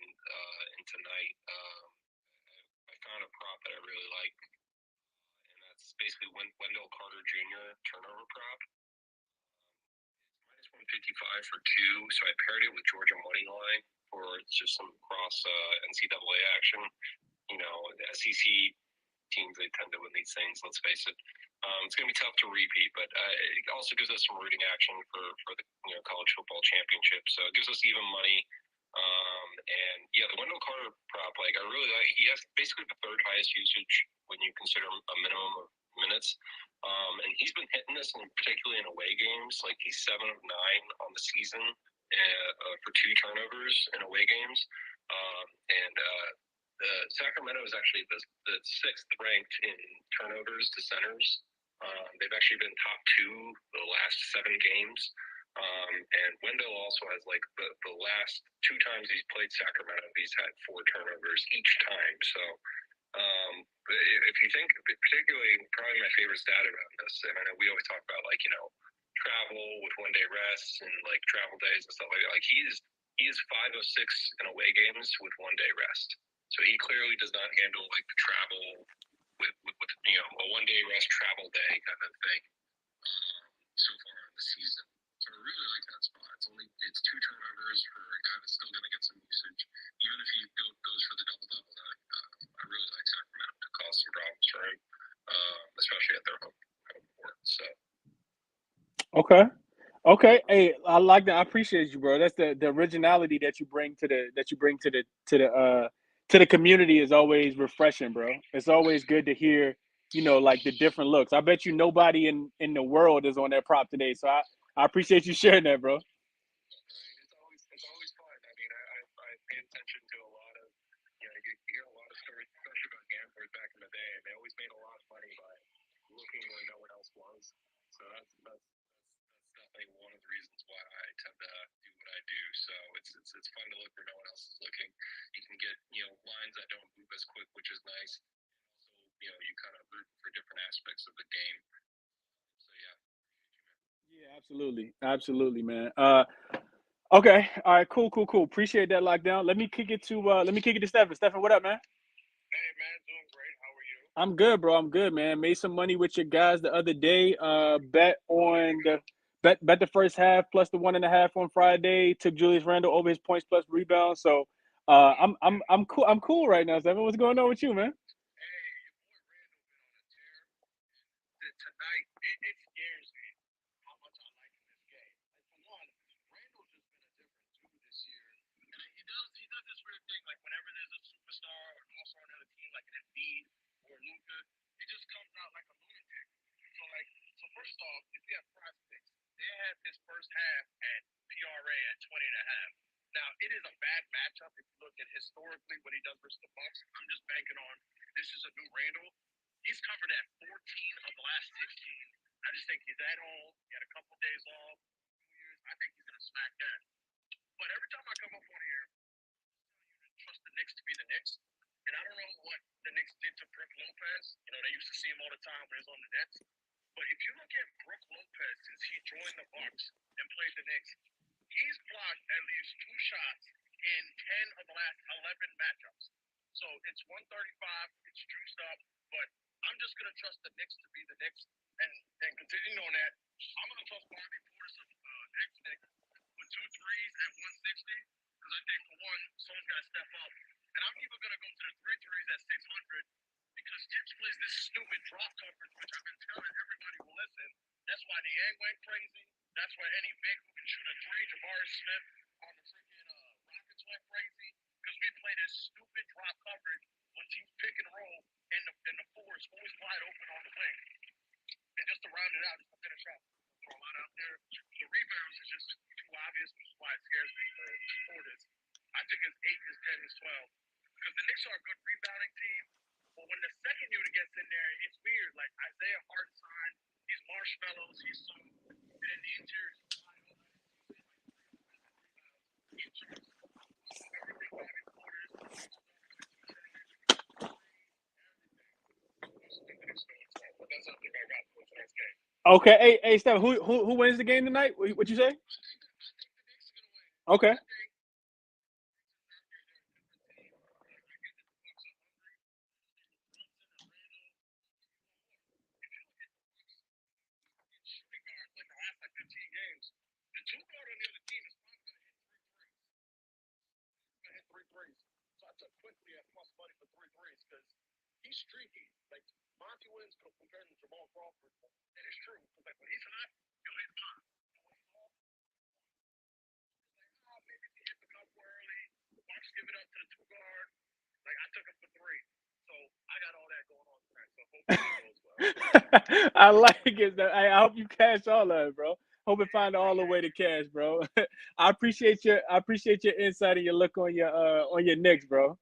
tonight. I found a prop that I really like, and that's basically Wendell Carter Jr. turnover prop. 155 for 2, so I paired it with Georgia money line for just some cross NCAA action. You know, the SEC teams, they tend to win these things. Let's face it. It's going to be tough to repeat, but it also gives us some rooting action for the college football championship. So it gives us even money. And the Wendell Carter prop, like I really like. He has basically the 3rd highest usage when you consider a minimum of minutes. And he's been hitting this, particularly in away games. Like he's 7 of 9 on the season for 2 turnovers in away games. Sacramento is actually the 6th ranked in turnovers to centers. They've actually been top 2 the last 7 games. And Wendell also has like the last 2 times he's played Sacramento, he's had 4 turnovers each time. So if you think, particularly, probably my favorite stat around this, and I know we always talk about travel with 1-day rests and like travel days and stuff like that. Like he is 5 of 6 in away games with 1-day rest. So he clearly does not handle like the travel with a 1-day rest travel day kind of thing so far in the season. So I really like that spot. It's 2 turnovers for a guy that's still going to get some usage, even if he goes for the double-double. I really like Sacramento to cause some problems for him, especially at their home court. So. Okay. Hey, I like that. I appreciate you, bro. That's the originality that you bring to the community is always refreshing, bro. It's always good to hear, like the different looks. I bet you nobody in the world is on that prop today. So I appreciate you sharing that, bro. It's always fun. I mean, I pay attention to a lot of, you hear a lot of stories, especially about gamblers back in the day, and they always made a lot of money by looking where no one else was. So that's definitely one of the reasons why I tend to It's fun to look where no one else is looking. You can get lines that don't move as quick, which is nice. Also, you kind of root for different aspects of the game. So yeah. Yeah, absolutely, man. Okay, all right, cool. Appreciate that lockdown. Let me kick it to Stephen. Stephen, what up, man? Hey man, doing great. How are you? I'm good, bro. I'm good, man. Made some money with your guys the other day. Bet the first half plus the 1.5 on Friday. Took Julius Randle over his points plus rebounds. So I'm cool. I'm cool right now, Stephen. What's going on with you, man? Hey, your boy Randall been on a tear. Tonight, it scares me how much I like him this game. Like, for one, Randall's just been a different dude this year. And he does this weird thing, like whenever there's a superstar or an all-star on another team, like an Embiid or Luka, he just comes out like a lunatic. So first off, if you have prospects, they had this first half at PRA at 20.5. Now, it is a bad matchup if you look at historically what he does versus the Bucks. I'm just banking on this is a new Randall. He's covered at 14 of the last 16. I just think he's at home. He had a couple days off, 2 years. I think he's going to smack that. But every time I come up on here, you trust the Knicks to be the Knicks. And I don't know what the Knicks did to Brook Lopez. They used to see him all the time when he was on the Nets. But if you look at Brook Lopez since he joined the Bucks and played the Knicks, he's blocked at least 2 shots in 10 of the last 11 matchups. So it's 135. It's juiced up. But I'm just going to trust the Knicks to be the Knicks. And continuing on that, I'm going to trust Bobby Portis of ex-Knicks with 2 threes at 160. Because I think, for one, someone's got to step up. And I'm even going to go to the 3 threes at 600 because Tibbs plays this stupid drop coverage, which I've been telling everybody will listen. That's why Niang went crazy. That's why any big who can shoot a 3, Jabari Smith on the freaking Rockets went crazy because we play this stupid drop coverage when teams pick and roll and the 4 is always wide open on the wing. And just to round it out, just to finish up, throw a lot out there. The rebounds is just too obvious, which is why it scares me for Portis. I think his 8, his 10, his 12. Because the Knicks are a good rebounding team. But when the second unit gets in there, it's weird. Like Isaiah Hartenstein, he's marshmallows, he's so, and the interior is wide open. Everything Bobby Portis. But that's something I got for tonight's game. Okay, hey, Stephen. Who wins the game tonight? What you say? I think the Knicks are gonna win. Okay. The 2 guard on the other team is probably going to hit 3 threes. So I took quickly at plus money for 3 threes because he's streaky. Like Monty Williams compared to Jamal Crawford, and it's true. Because like when he's hot, he'll hit 5. And when he's off, maybe he hit the couple early. Bucks give it up to the 2 guard. Like I took him for 3. So I got all that going on tonight. So hopefully it goes well. I like it. I hope you cash all of it, bro. Hope it find all the way to cash, bro. I appreciate your insight and your look on your Knicks, bro.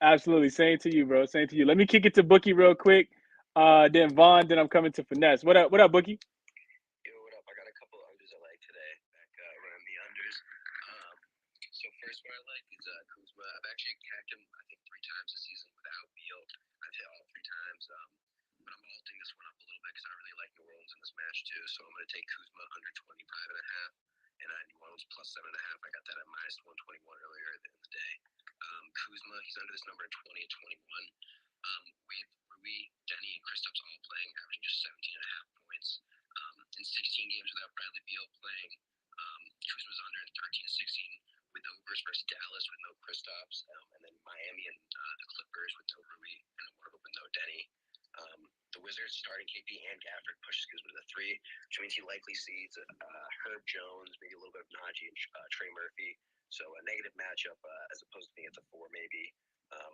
Absolutely. Same to you, bro. Same to you. Let me kick it to Bookie real quick. Then Vaughn. Then I'm coming to Finesse. What up, Bookie? Yo, what up? I got a couple of unders I like today. Back running the unders. So first one I like is Kuzma. I've actually capped him, I think, 3 times this season without Beal. I've hit all 3 times. But I'm alting this one up a little bit because I really like New Orleans in this match too. So I'm going to take Kuzma under 25.5, and New Orleans plus 7.5. I got that at minus 121 earlier in the day. Kuzma, he's under this number 20 and 21. With Rui, Denny, and Kristaps all playing, averaging just 17.5 points. In 16 games without Bradley Beal playing, Kuzma's under in 13 and 16 with overs versus Dallas with no Kristaps, and then Miami and the Clippers with no Rui and the Warriors with no Denny. The Wizards starting KP and Gafford pushes Kuzma to the 3, which means he likely sees Herb Jones, maybe a little bit of Najee and Trey Murphy. So a negative matchup as opposed to being at the 4 maybe.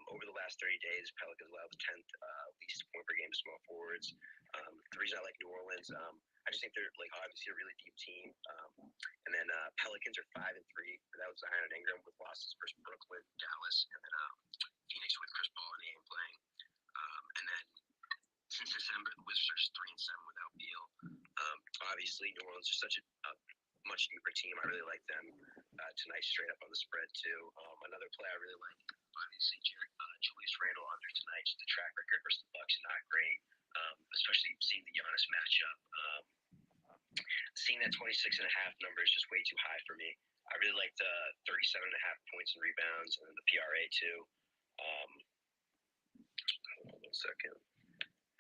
Over the last 30 days, Pelicans allowed the 10th least point per game to small forwards. The reason I like New Orleans, I just think they're like obviously a really deep team. And then Pelicans are 5 and 3 without Zion and Ingram, with losses versus Brooklyn, Dallas, and then Phoenix with Chris Paul and Aiden playing. And then since December, the Wizards are just 3 and 7 without Beal. Obviously, New Orleans is such a much deeper team. I really like them tonight, straight up on the spread too. Another play I really like, obviously, Julius Randle under tonight. Just the track record versus the Bucks not great, especially seeing the Giannis matchup. Seeing that 26.5 number is just way too high for me. I really like the 37.5 points and rebounds, and then the PRA too. Hold on 1 second.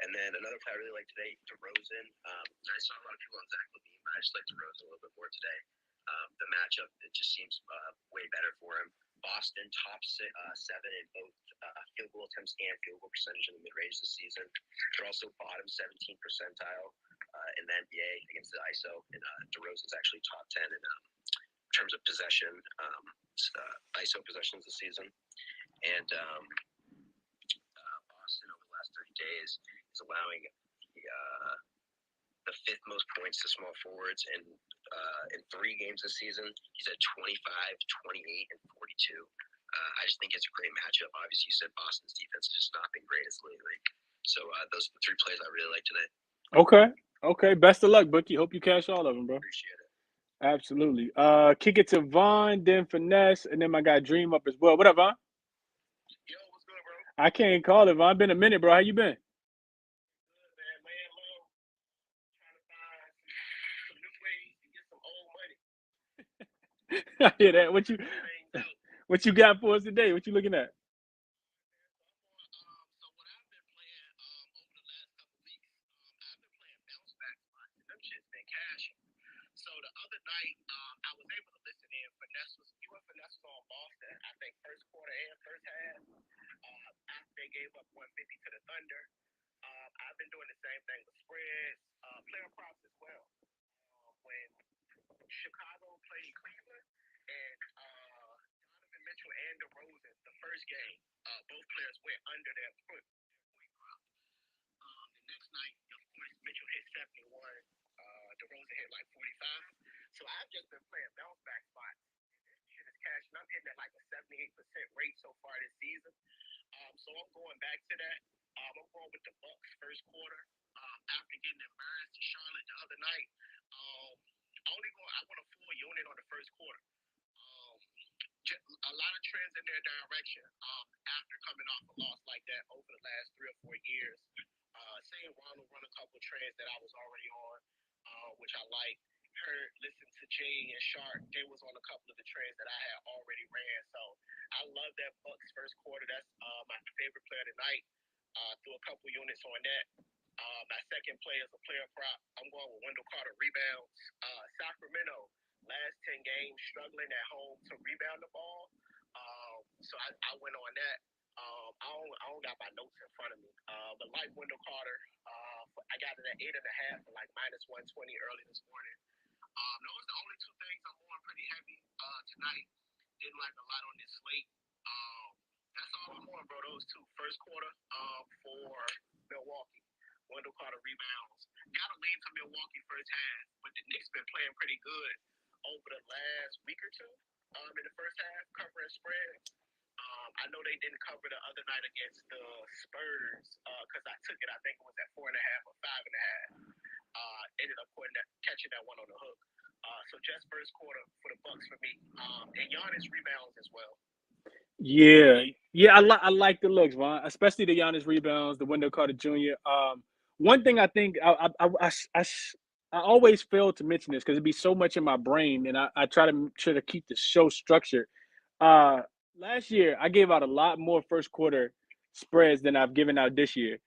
And then another play I really like today, DeRozan. I saw a lot of people on Zach LaVine, but I just like DeRozan a little bit more today. The matchup, it just seems way better for him. Boston top 7 in both field goal attempts and field goal percentage in the mid-range this season. They're also bottom 17 percentile in the NBA against the ISO, and DeRozan's actually top 10 in terms of possession, ISO possessions this season. And Boston over the last 30 days is allowing the 5th most points to small forwards in 3 games this season. He's at 25, 28, and 42. I just think it's a great matchup. Obviously, you said Boston's defense has just not been great lately. So those are the 3 plays I really like today. Okay. Best of luck, Bookie. Hope you cash all of them, bro. Appreciate it. Absolutely. Kick it to Vaughn, then Finesse, and then my guy Dream up as well. What up, Vaughn? Yo, what's good, bro? I can't call it, Vaughn. Been a minute, bro. How you been? Good, man. Laying low. Trying to find some new ways to get some old money. I hear that. What you got for us today? What you looking at? So what I've been playing over the last couple weeks, I've been playing bounce back spots, and them shit's been cashing. So the other night, I was able to listen in. Finesse was on Boston, I think first quarter and first half. After they gave up 150 to the Thunder, I've been doing the same thing with spreads, player props as well. When Chicago played Cleveland and Donovan Mitchell and DeRozan, the first game, both players went under their point prop. The next night, of course, Mitchell hit 71. DeRozan hit like 45. So I've just been playing bounce back spots. This shit is cashing. I'm hitting at like a 78% rate so far this season. So I'm going back to that. I'm going with the Bucks first quarter. After getting embarrassed to Charlotte the other night, I want a full unit on the first quarter. A lot of trends in their direction after coming off a loss like that over the last 3 or 4 years. Seeing Ronald run a couple trends that I was already on, which I like. Listen to Jay and Sharp. They was on a couple of the trends that I had already ran. So I love that Bucks first quarter. That's my favorite player tonight. Threw a couple units on that. My second play is a player prop. I'm going with Wendell Carter rebounds. Sacramento, last 10 games, struggling at home to rebound the ball. So I went on that. I don't got my notes in front of me. But like Wendell Carter, I got it at 8.5 for like -120 early this morning. Those are the only 2 things I'm on pretty heavy tonight. Didn't like a lot on this slate. That's all I'm on, bro. Those 2. First quarter for Milwaukee. Wendell Carter rebounds. Got to lean to Milwaukee first half, but the Knicks been playing pretty good over the last week or 2 in the first half, covering spreads. I know they didn't cover the other night against the Spurs because I took it. I think it was at 4.5 or 5.5. Ended up catching that one on the hook. So just first quarter for the Bucks for me. And Giannis rebounds as well. Yeah. I like the looks, Vaughn, especially the Giannis rebounds, the Wendell Carter Jr. One thing I think I always fail to mention this because it'd be so much in my brain, and I try to keep the show structured. Last year, I gave out a lot more first quarter spreads than I've given out this year.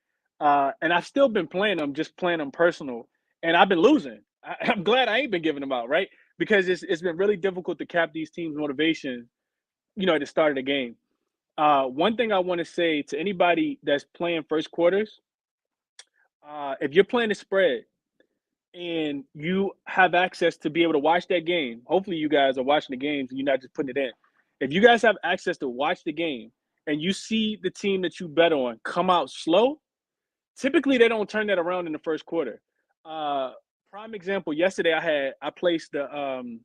And I've still been playing them, just playing them personal. And I've been losing. I'm glad I ain't been giving them out, right? Because it's been really difficult to cap these teams' motivation, at the start of the game. One thing I want to say to anybody that's playing first quarters, if you're playing a spread and you have access to be able to watch that game, hopefully you guys are watching the games and you're not just putting it in. If you guys have access to watch the game and you see the team that you bet on come out slow, typically they don't turn that around in the first quarter. Prime example, yesterday I placed the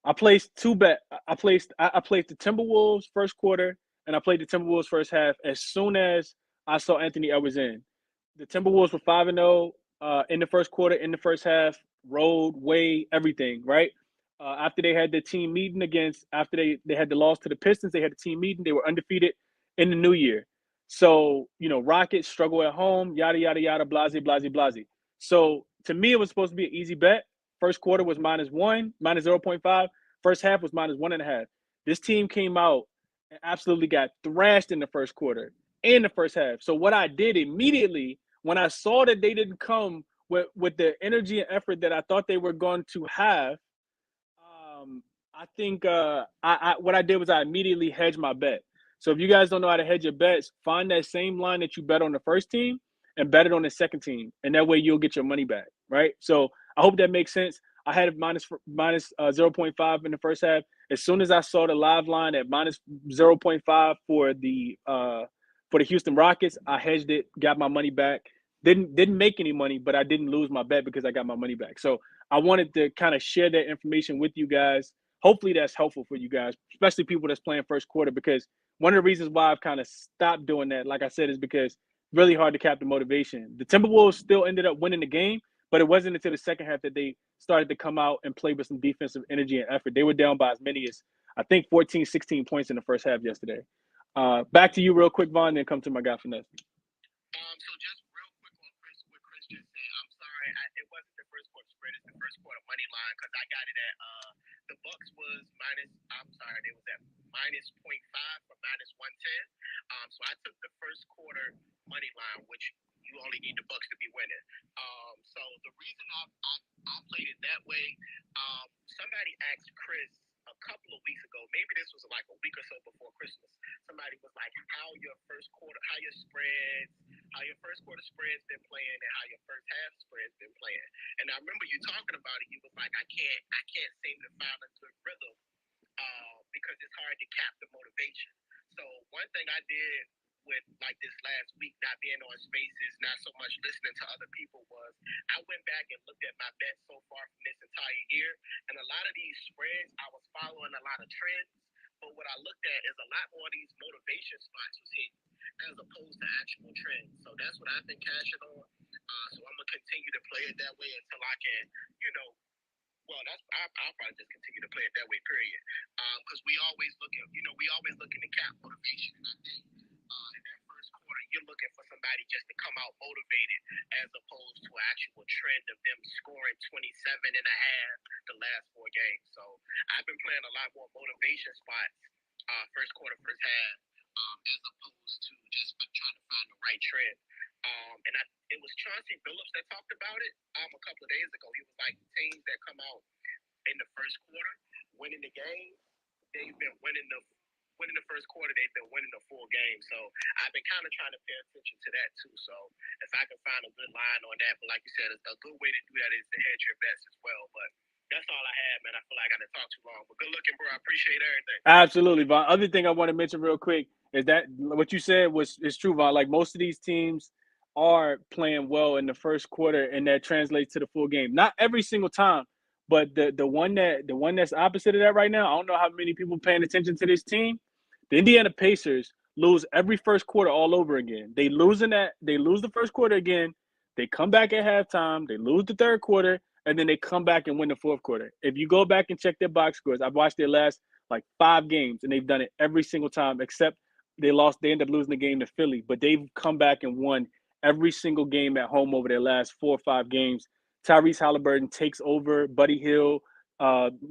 Timberwolves first quarter and I played the Timberwolves first half as soon as I saw Anthony Edwards in. The Timberwolves were 5-0 in the first quarter, in the first half, road, way, everything, right? After they had the team meeting after they had the loss to the Pistons, they had the team meeting. They were undefeated in the new year. So, Rockets struggle at home, yada, yada, yada, blase, blase, blase. So to me, it was supposed to be an easy bet. First quarter was -1, minus 0.5. First half was -1.5. This team came out and absolutely got thrashed in the first quarter and the first half. So what I did immediately when I saw that they didn't come with the energy and effort that I thought they were going to have, I think what I did was I immediately hedged my bet. So if you guys don't know how to hedge your bets, find that same line that you bet on the first team and bet it on the second team, and that way you'll get your money back, right? So I hope that makes sense. I had it minus 0.5 in the first half. As soon as I saw the live line at minus 0.5 for the Houston Rockets, I hedged it, got my money back. Didn't make any money, but I didn't lose my bet because I got my money back. So I wanted to kind of share that information with you guys. Hopefully that's helpful for you guys, especially people that's playing first quarter, because one of the reasons why I've kind of stopped doing that, like I said, is because it's really hard to cap the motivation. The Timberwolves still ended up winning the game, but it wasn't until the second half that they started to come out and play with some defensive energy and effort. They were down by as many as, I think, 14, 16 points in the first half yesterday. Back to you real quick, Vaughn, then come to my guy, Finesse. So just real quick on what Chris just said. I'm sorry, it wasn't the first quarter spread. It's the first quarter money line because I got it at the Bucks was minus. I'm sorry, they was at minus 0.5 for minus 110. So I took the first quarter money line, which you only need the Bucks to be winning. So the reason I played it that way, somebody asked Chris a couple of weeks ago, maybe this was like a week or so before Christmas. Somebody was like, how your first quarter spreads been playing and how your first half spreads been playing. And I remember you talking about it. You was like, I can't seem to find a good rhythm because it's hard to cap the motivation. So one thing I did with like this last week, not being on spaces, not so much listening to other people, was I went back and looked at my bets so far from this entire year, and a lot of these spreads I was following a lot of trends, but what I looked at is a lot more of these motivation spots was hitting as opposed to actual trends. So that's what I've been cashing on. So I'm gonna continue to play it that way until I can, I'll probably just continue to play it that way, period. Because we always looking to cap motivation, and I think in that first quarter, you're looking for somebody just to come out motivated as opposed to an actual trend of them scoring 27 and a half the last 4 games. So I've been playing a lot more motivation spots first quarter, first half, as opposed to just trying to find the right trend. And it was Chauncey Billups that talked about it a couple of days ago. He was like, teams that come out in the first quarter winning the game, they've been winning the first quarter, they've been winning the full game. So I've been kind of trying to pay attention to that too. So if I can find a good line on that, but like you said, a good way to do that is to hedge your bets as well. But that's all I have, man. I feel like I didn't talk too long. But good looking, bro. I appreciate everything. Absolutely, Vaughn. Other thing I want to mention real quick is that what you said is true, Vaughn. Like most of these teams are playing well in the first quarter, and that translates to the full game. Not every single time, but the one that's opposite of that right now. I don't know how many people paying attention to this team. The Indiana Pacers lose every first quarter all over again. They lose the first quarter again. They come back at halftime. They lose the third quarter, and then they come back and win the fourth quarter. If you go back and check their box scores, I've watched their last like 5 games, and they've done it every single time except they ended up losing the game to Philly, but they've come back and won every single game at home over their last 4 or 5 games. Tyrese Halliburton takes over. Buddy Hield.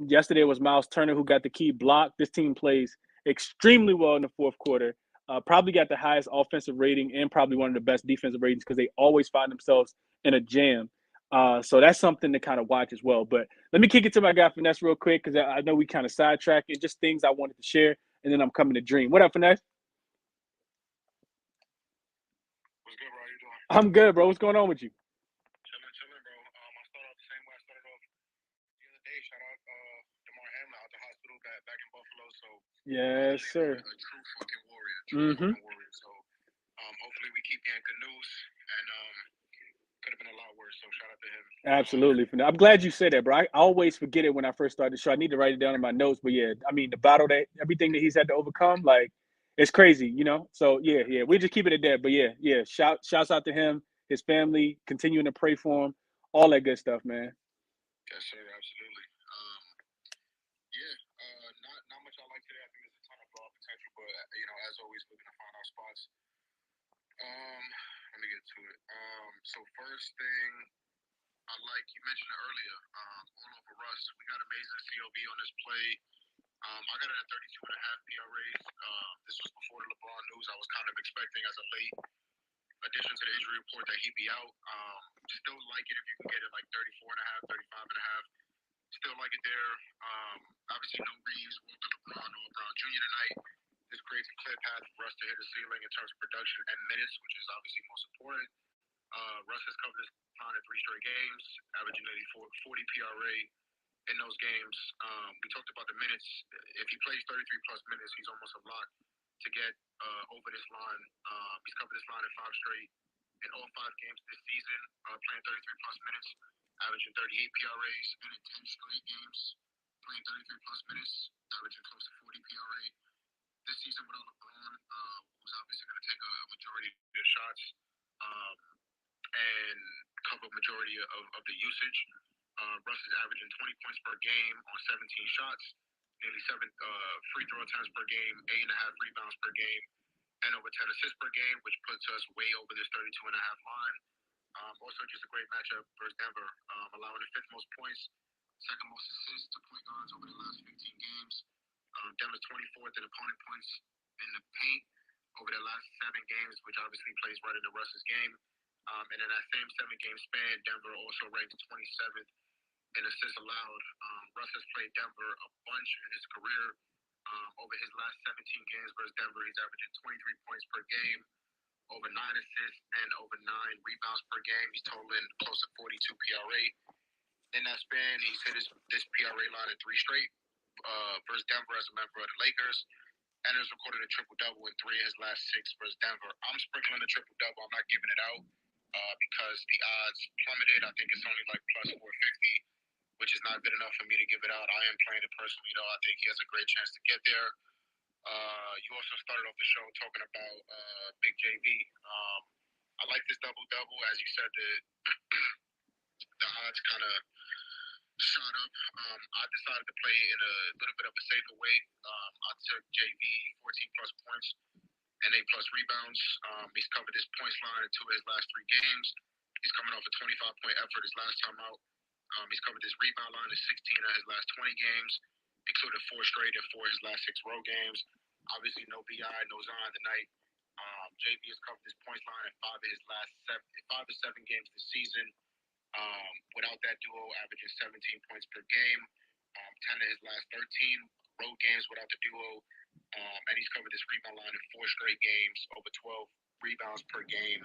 Yesterday was Miles Turner who got the key block. This team plays extremely well in the fourth quarter. Probably got the highest offensive rating and probably one of the best defensive ratings because they always find themselves in a jam. So that's something to kind of watch as well. But let me kick it to my guy Finesse real quick because I know we kind of sidetracked it. Just things I wanted to share, and then I'm coming to Dream. What up, Finesse? What's good, bro? How you doing? I'm good, bro. What's going on with you? Chilling, bro. I started off the same way I started off the other day. Shout out DeMar Hamlin out the hospital back in Buffalo. So Yes, sir. A true fucking warrior. So hopefully we keep getting good news, and could have been a lot worse. So shout out to him. Absolutely. I'm glad you said that, bro. I always forget it when I first started the show. I need to write it down in my notes. But yeah, I mean, the battle everything that he's had to overcome, like, it's crazy, you know? So yeah, we're just keeping it there. But yeah. Shouts out to him, his family, continuing to pray for him, all that good stuff, man. Yes, sir. Absolutely. Yeah. Not much I like today. I think there's a ton of potential, but as always, looking to find our spots. Let me get to it. So first thing, I like you mentioned it earlier. All over Russ, we got amazing COB on this play. I got it at 32.5 PRAs. This was before the LeBron news. I was kind of expecting as a late addition to the injury report that he'd be out. Still like it if you can get it like 34.5, 35.5. Still like it there. Obviously, no Reeves, Walter LeBron, or Brown Jr. tonight. This creates a clear path for us to hit the ceiling in terms of production and minutes, which is obviously most important. Russ has covered this line in 3 straight games, averaging nearly 40 PRA in those games. We talked about the minutes. If he plays 33 plus minutes, he's almost a lock to get over this line. He's covered this line in 5 straight in all 5 games this season, playing 33 plus minutes, averaging 38 PRAs, and in 10 straight games, playing 33 plus minutes, averaging close to 40 PRA. This season without LeBron, who's obviously going to take a majority of the shots and cover a majority of the usage. Russ is averaging 20 points per game on 17 shots, nearly 7 free throw attempts per game, 8.5 rebounds per game, and over 10 assists per game, which puts us way over this 32.5 line. Also, just a great matchup versus Denver, allowing the 5th most points, 2nd most assists to point guards over the last 15 games. Denver's 24th in opponent points in the paint over the last 7 games, which obviously plays right into Russ's game. And in that same 7-game span, Denver also ranks 27th in assists allowed. Russ has played Denver a bunch in his career. Over his last 17 games versus Denver, he's averaging 23 points per game, over 9 assists, and over 9 rebounds per game. He's totaling close to 42 PRA. In that span, he's hit this PRA line in 3 straight versus Denver as a member of the Lakers, and has recorded a triple-double in 3 of his last 6 versus Denver. I'm sprinkling the triple-double. I'm not giving it out because the odds plummeted. I think it's only like plus 450, which is not good enough for me to give it out. I am playing it personally, though. I think he has a great chance to get there. You also started off the show talking about Big JV. I like this double-double. As you said, the odds kind of shot up. I decided to play in a little bit of a safer way. I took JV 14 plus points and 8 plus rebounds. He's covered his points line in 2 of his last 3 games. He's coming off a 25-point effort his last time out. He's covered his rebound line in 16 of his last 20 games, including 4 straight and 4 of his last 6 road games. Obviously, no BI, no Zion tonight. JV has covered his points line in 5 of 7 games this season. Without that duo, averaging 17 points per game, 10 of his last 13 road games without the duo, and he's covered his rebound line in 4 straight games, over 12 rebounds per game,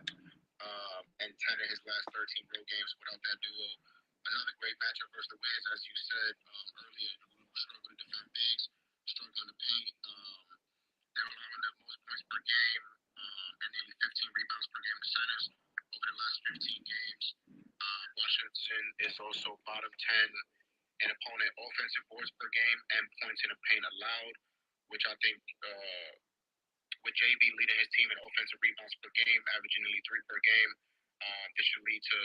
and 10 of his last 13 road games without that duo. Another great matchup versus the Wiz, as you said earlier, who struggle to defend bigs, struggling to paint. They're allowing the most points per game and nearly 15 rebounds per game to centers over the last 15 games. Washington is also bottom 10 in opponent offensive boards per game and points in the paint allowed, which I think with JB leading his team in offensive rebounds per game, averaging nearly 3 per game, this should lead to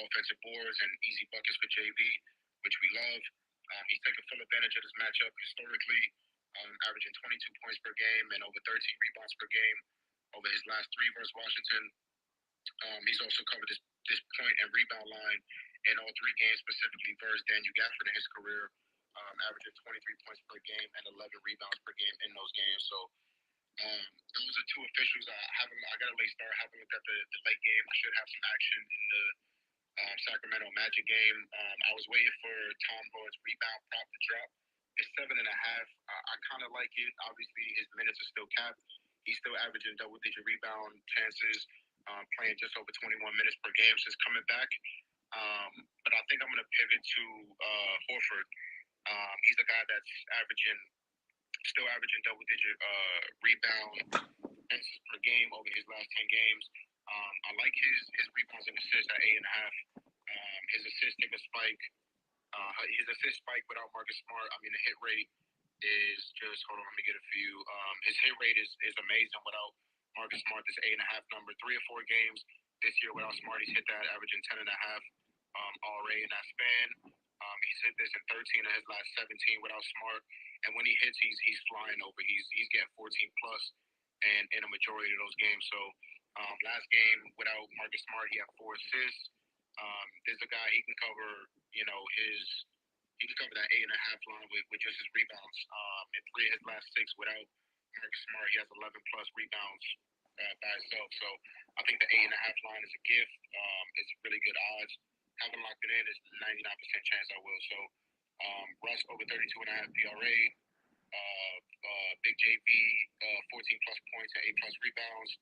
offensive boards and easy buckets for JB, which we love. He's taken full advantage of this matchup historically, averaging 22 points per game and over 13 rebounds per game over his last 3 versus Washington. He's also covered this point and rebound line in all 3 games, specifically versus Daniel Gafford in his career, averaging 23 points per game and 11 rebounds per game in those games. So those are 2 officials. I got a late start. I haven't looked at the late game. I should have some action in the Sacramento Magic game. I was waiting for Tom Boyd's rebound prop to drop. It's 7.5. I kind of like it. Obviously, his minutes are still capped. He's still averaging double-digit rebound chances, playing just over 21 minutes per game since coming back. But I think I'm going to pivot to Horford. He's a guy that's still averaging double-digit rebound chances per game over his last 10 games. I like his rebounds and assists at 8.5. His assist take a spike. His assist spike without Marcus Smart. I mean, the hit rate is just, hold on, let me get a few. His hit rate is amazing without Marcus Smart. This 8.5 number, 3 or 4 games this year without Smart, he's hit that, averaging 10.5. RA in that span. He's hit this in 13 of his last 17 without Smart. And when he hits, he's flying over. He's getting 14 plus and in a majority of those games. So last game without Marcus Smart, he had 4 assists. There's a guy he can cover, he can cover that 8.5 line with just his rebounds. In 3 of his last 6 without Marcus Smart, he has 11 plus rebounds by himself. So I think the 8.5 line is a gift. It's really good odds. Haven't locked it in. It's 99% chance I will. So Russ over 32.5 PRA. Big JB, 14 plus points and 8 plus rebounds.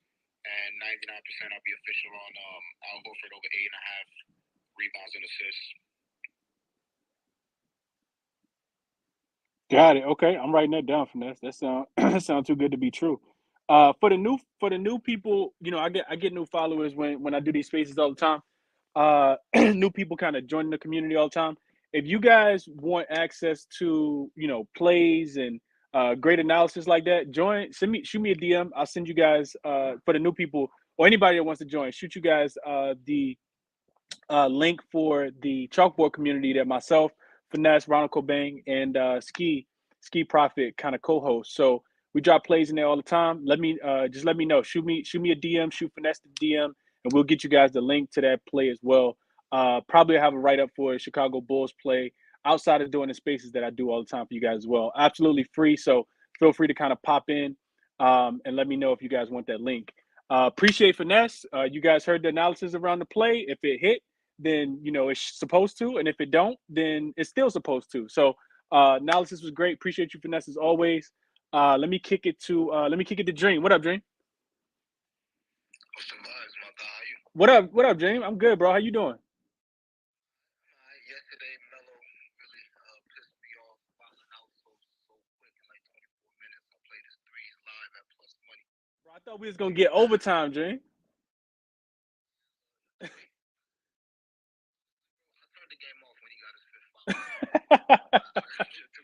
And 99% I'll be official on Al Horford over 8.5 rebounds and assists. Got it. Okay, I'm writing that down, Finesse. That sound too good to be true. For the new people, I get new followers when I do these spaces all the time. New people kind of joining the community all the time. If you guys want access to plays and great analysis like that, shoot me a DM. I'll send you guys for the new people or anybody that wants to join. Shoot you guys the link for the chalkboard community that myself, Finesse, Ronald Cobain, and Ski Profit kind of co-host. So we drop plays in there all the time. Just let me know. Shoot me a DM. Shoot Finesse the DM, and we'll get you guys the link to that play as well. Probably have a write up for a Chicago Bulls play outside of doing the spaces that I do all the time for you guys as well. Absolutely free. So feel free to kind of pop in and let me know if you guys want that link. Appreciate Finesse. You guys heard the analysis around the play. If it hit, then it's supposed to, and if it don't, then it's still supposed to. So analysis was great. Appreciate you, Finesse, as always. Let me kick it to Dream. What up, Dream? What's the vibes, my guy? What up, Dream? I'm good, bro. How you doing? Yesterday, Melo really pissed me off, fouling out so quick in like 24 minutes. I played his threes live at plus money. Bro, I thought we was gonna get overtime, Dream. I turned the game off when he got his 5th foul. That's my guy. So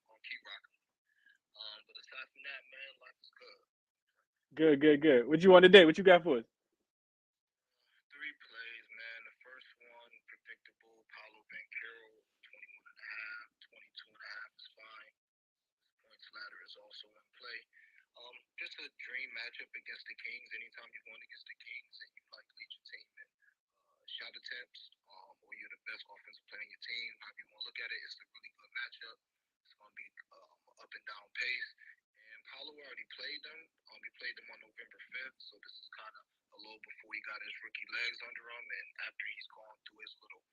I'll keep rocking. But aside from that, man, life is good. Good. What you want today? What you got for us? 3 plays, man. The first one, predictable. Paolo Banchero, 21.5, 22.5 is fine. Points ladder is also in play. Just a dream matchup against the Kings. Anytime you're going against the Kings and you like lead your team in shot attempts, or you're the best offensive player in your team, however you want to look at it, it's a really good matchup. It's going to be up and down pace. And Paolo already played them. He played them on November 5th, so this is kind of a little before he got his rookie legs under him, and after he's gone through his little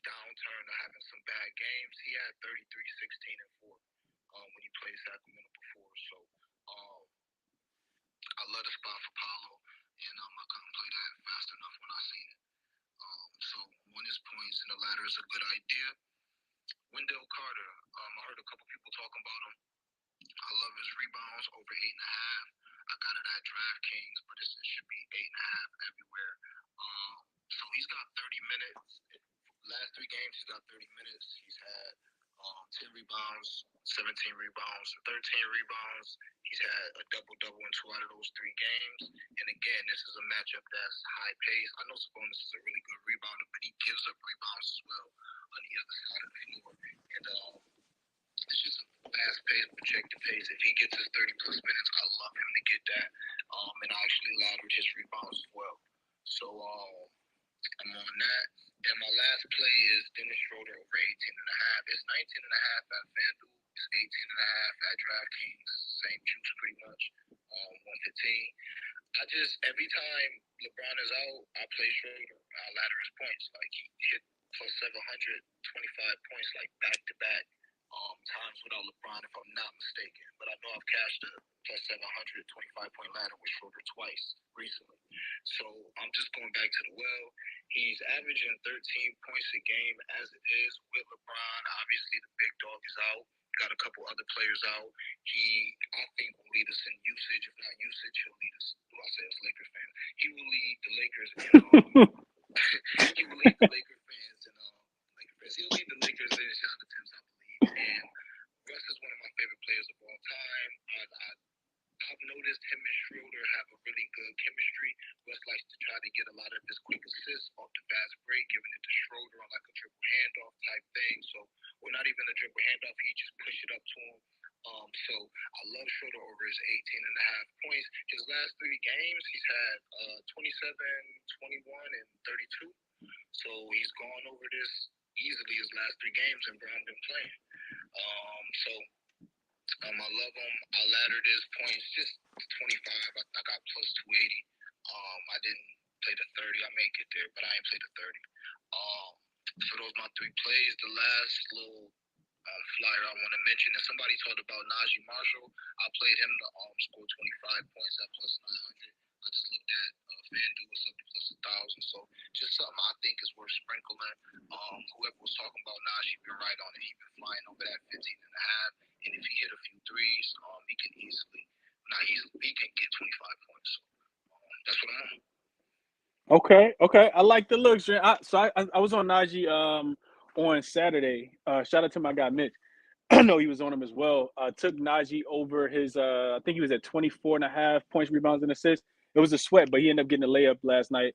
downturn of having some bad games. He had 33, 16, and 4 when he played Sacramento before. So I love the spot for Paolo, and I couldn't play that fast enough when I seen it. So when his points in the ladder is a good idea. Wendell Carter, I heard a couple people talking about him. I love his rebounds over 8.5. I got it at DraftKings, but it should be 8.5 everywhere. So he's got 30 minutes. Last 3 games, he's got 30 minutes. He's had 10 rebounds, 17 rebounds, 13 rebounds. He's had a double-double in 2 out of those 3 games. And again, this is a matchup that's high pace. I know Sabonis is a really good rebounder, but he gives up rebounds as well on the other side of the floor. And it's just a fast-paced, projected pace. If he gets his 30-plus minutes, I love him to get that. And I actually laddered his rebounds as well. So I'm on that. And my last play is Dennis Schroeder over 18.5. It's 19.5 at FanDuel. It's 18.5 at DraftKings. Same juice pretty much. 115. Every time LeBron is out, I play Schroeder. I ladder his points. Like he hit plus 725 points like back to back times without LeBron, if I'm not mistaken. But I know I've cashed a plus 725 point ladder with Schroeder twice recently. So I'm just going back to the well. He's averaging 13 points a game as it is with LeBron. Obviously, the big dog is out. Got a couple other players out. I think, will lead us in usage. If not usage, he'll lead us. Well, I say as Lakers fan, he will lead the Lakers. He will lead the Lakers fans and He'll lead the Lakers in shot attempts, I believe. And Russ is one of my favorite players of all time. I've noticed him and Schroeder have a really good chemistry. Russ likes to try to get get a lot of his quick assists off the fast break, giving it to Schroeder on like a dribble handoff type thing. So, or not even a dribble handoff, he just push it up to him. So I love Schroeder over his 18.5 points. His last 3 games, he's had 27, 21, and 32. So he's gone over this easily his last 3 games, and Brown been playing. I love him. I laddered his points just 25. I got plus 280. I didn't play the 30. I may get there, but I ain't played the 30. So those are my 3 plays. The last little flyer I want to mention is somebody talked about Najee Marshall. I played him to score 25 points at plus 900. I just looked at FanDuel was up to plus 1,000. So just something I think is worth sprinkling. Whoever was talking about Najee been right on it. He been flying over that 15.5. And if he hit a few threes, he can get 25 points. So that's what I'm on. Okay. I like the looks. I was on Najee on Saturday. Shout out to my guy Mitch. I know he was on him as well. Took Najee over his I think he was at 24.5 points, rebounds, and assists. It was a sweat, but he ended up getting a layup last night,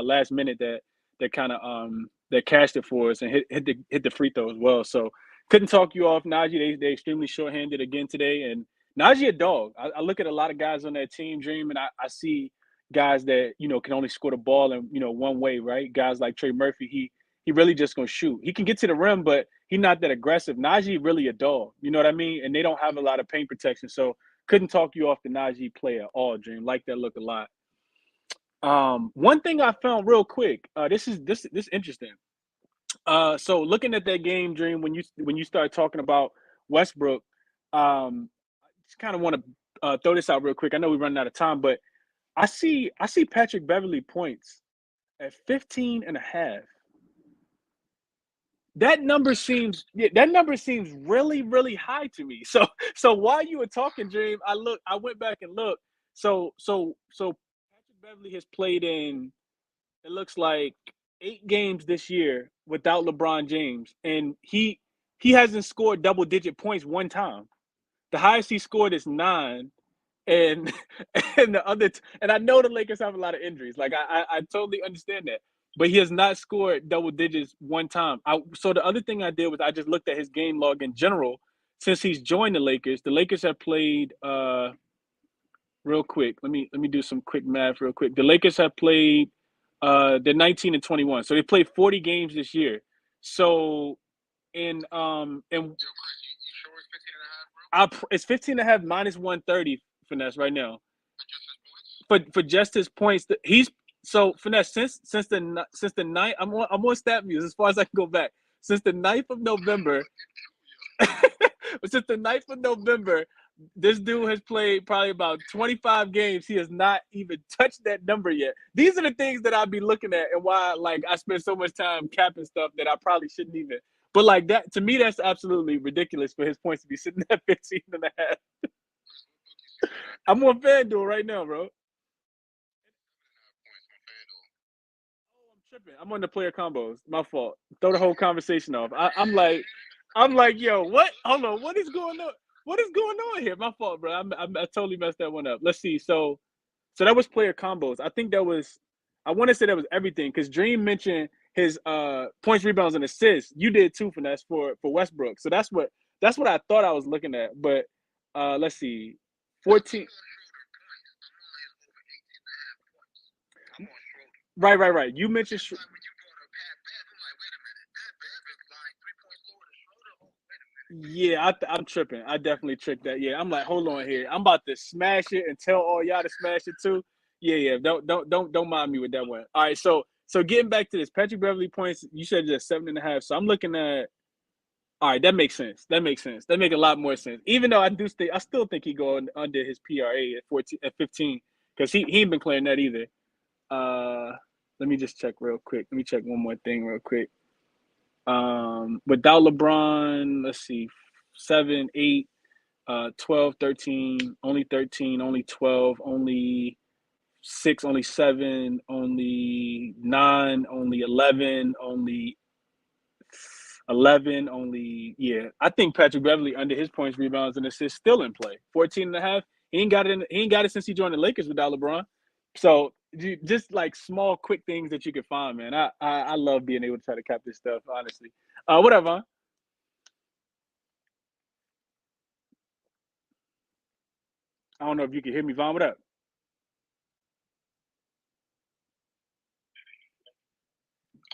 last minute that kind of that cashed it for us and hit the free throw as well. So couldn't talk you off, Najee. They extremely shorthanded again today, and Najee a dog. I look at a lot of guys on that team, Dream, and I see guys that can only score the ball in one way, right? Guys like Trey Murphy, he really just gonna shoot. He can get to the rim, but he's not that aggressive. Najee really a dog, you know what I mean? And they don't have a lot of paint protection, so couldn't talk you off the Najee play at all, Dream. Like that look a lot. One thing I found real quick, this is interesting. So looking at that game, Dream, when you start talking about Westbrook, I just kind of want to throw this out real quick. I know we're running out of time, but I see Patrick Beverley points at 15.5. That number seems really, really high to me. So while you were talking, Dream, I went back and looked. So Patrick Beverley has played in, it looks like, 8 games this year without LeBron James, and he hasn't scored double-digit points one time. The highest he scored is 9, and and I know the Lakers have a lot of injuries. Like I totally understand that, but he has not scored double digits one time. So the other thing I did was I just looked at his game log in general since he's joined the Lakers. The Lakers have played real quick. Let me do some quick math real quick. The Lakers have played they're 19-21. So they played 40 games this year. So in it's 15.5 minus 130, Finesse, right now. For just his points, he's so Finesse since the 9th. I'm on stat views as far as I can go back. Since the 9th of November, this dude has played probably about 25 games. He has not even touched that number yet. These are the things that I'd be looking at and why I spend so much time capping stuff that I probably shouldn't even. But like that, to me, that's absolutely ridiculous for his points to be sitting at 15.5. I'm on FanDuel right now, bro. Oh, I'm tripping. I'm on the player combos. My fault. Throw the whole conversation off. I'm like, yo, what? Hold on. What is going on? What is going on here? My fault, bro. I totally messed that one up. Let's see. So that was player combos. I think I want to say that was everything because Dream mentioned his points, rebounds, and assists. You did too, Finesse, for Westbrook. So that's what I thought I was looking at. But let's see. 14. Right. You mentioned. Yeah, I'm tripping. I definitely tricked that. Yeah, I'm like, hold on here. I'm about to smash it and tell all y'all to smash it too. Yeah. Don't mind me with that one. All right, so getting back to this, Patrick Beverley points. You said just 7.5. So I'm looking at. All right, that makes sense. That makes a lot more sense. Even though I still think he go under his PRA at 15 because he ain't been playing that either. Let me just check real quick. Let me check one more thing real quick. Without LeBron, let's see, 7, 8, 12, 13, only 13, only 12, only 6, only 7, only 9, only 11, only 11, only, yeah. I think Patrick Beverley under his points, rebounds, and assists still in play. 14.5. He ain't got it since he joined the Lakers without LeBron. So just like small, quick things that you can find, man. I love being able to try to cap this stuff, honestly. What up, Vaughn? I don't know if you can hear me, Vaughn. What up?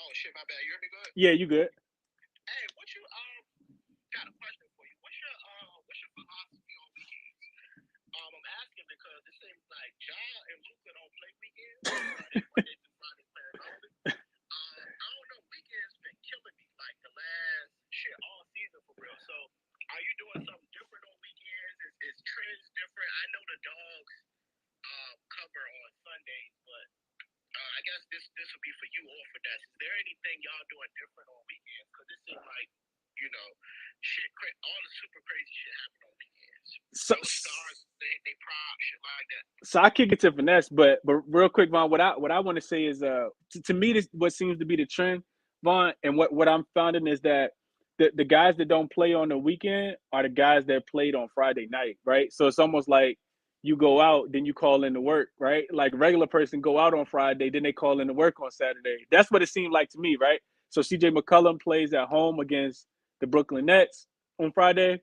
Oh shit, my bad. You heard me good? Yeah, you good? Hey, what you got a question for you. What's your philosophy on weekends? I'm asking because it seems like Ja and Luka don't play weekends. They Monday through Friday players only. I don't know. Weekends been killing me like the last shit all season for real. So, are you doing something different on weekends? Is trends different? I know the dogs cover on Sundays, but I guess this will be for you or for Ness. Is there anything y'all doing different on weekends? Because it seems like shit, all the super crazy shit happen on weekends. So, No stars, they prop shit like that. so I kick it to finesse, but real quick, Vaughn, what I want to say is to me this what seems to be the trend, Vaughn, and what I'm finding is that the guys that don't play on the weekend are the guys that played on Friday night, right? So it's almost like you go out, then you call in to work, right? Like regular person go out on Friday, then they call in to work on Saturday. That's what it seemed like to me, right? So CJ McCollum plays at home against the Brooklyn Nets on Friday,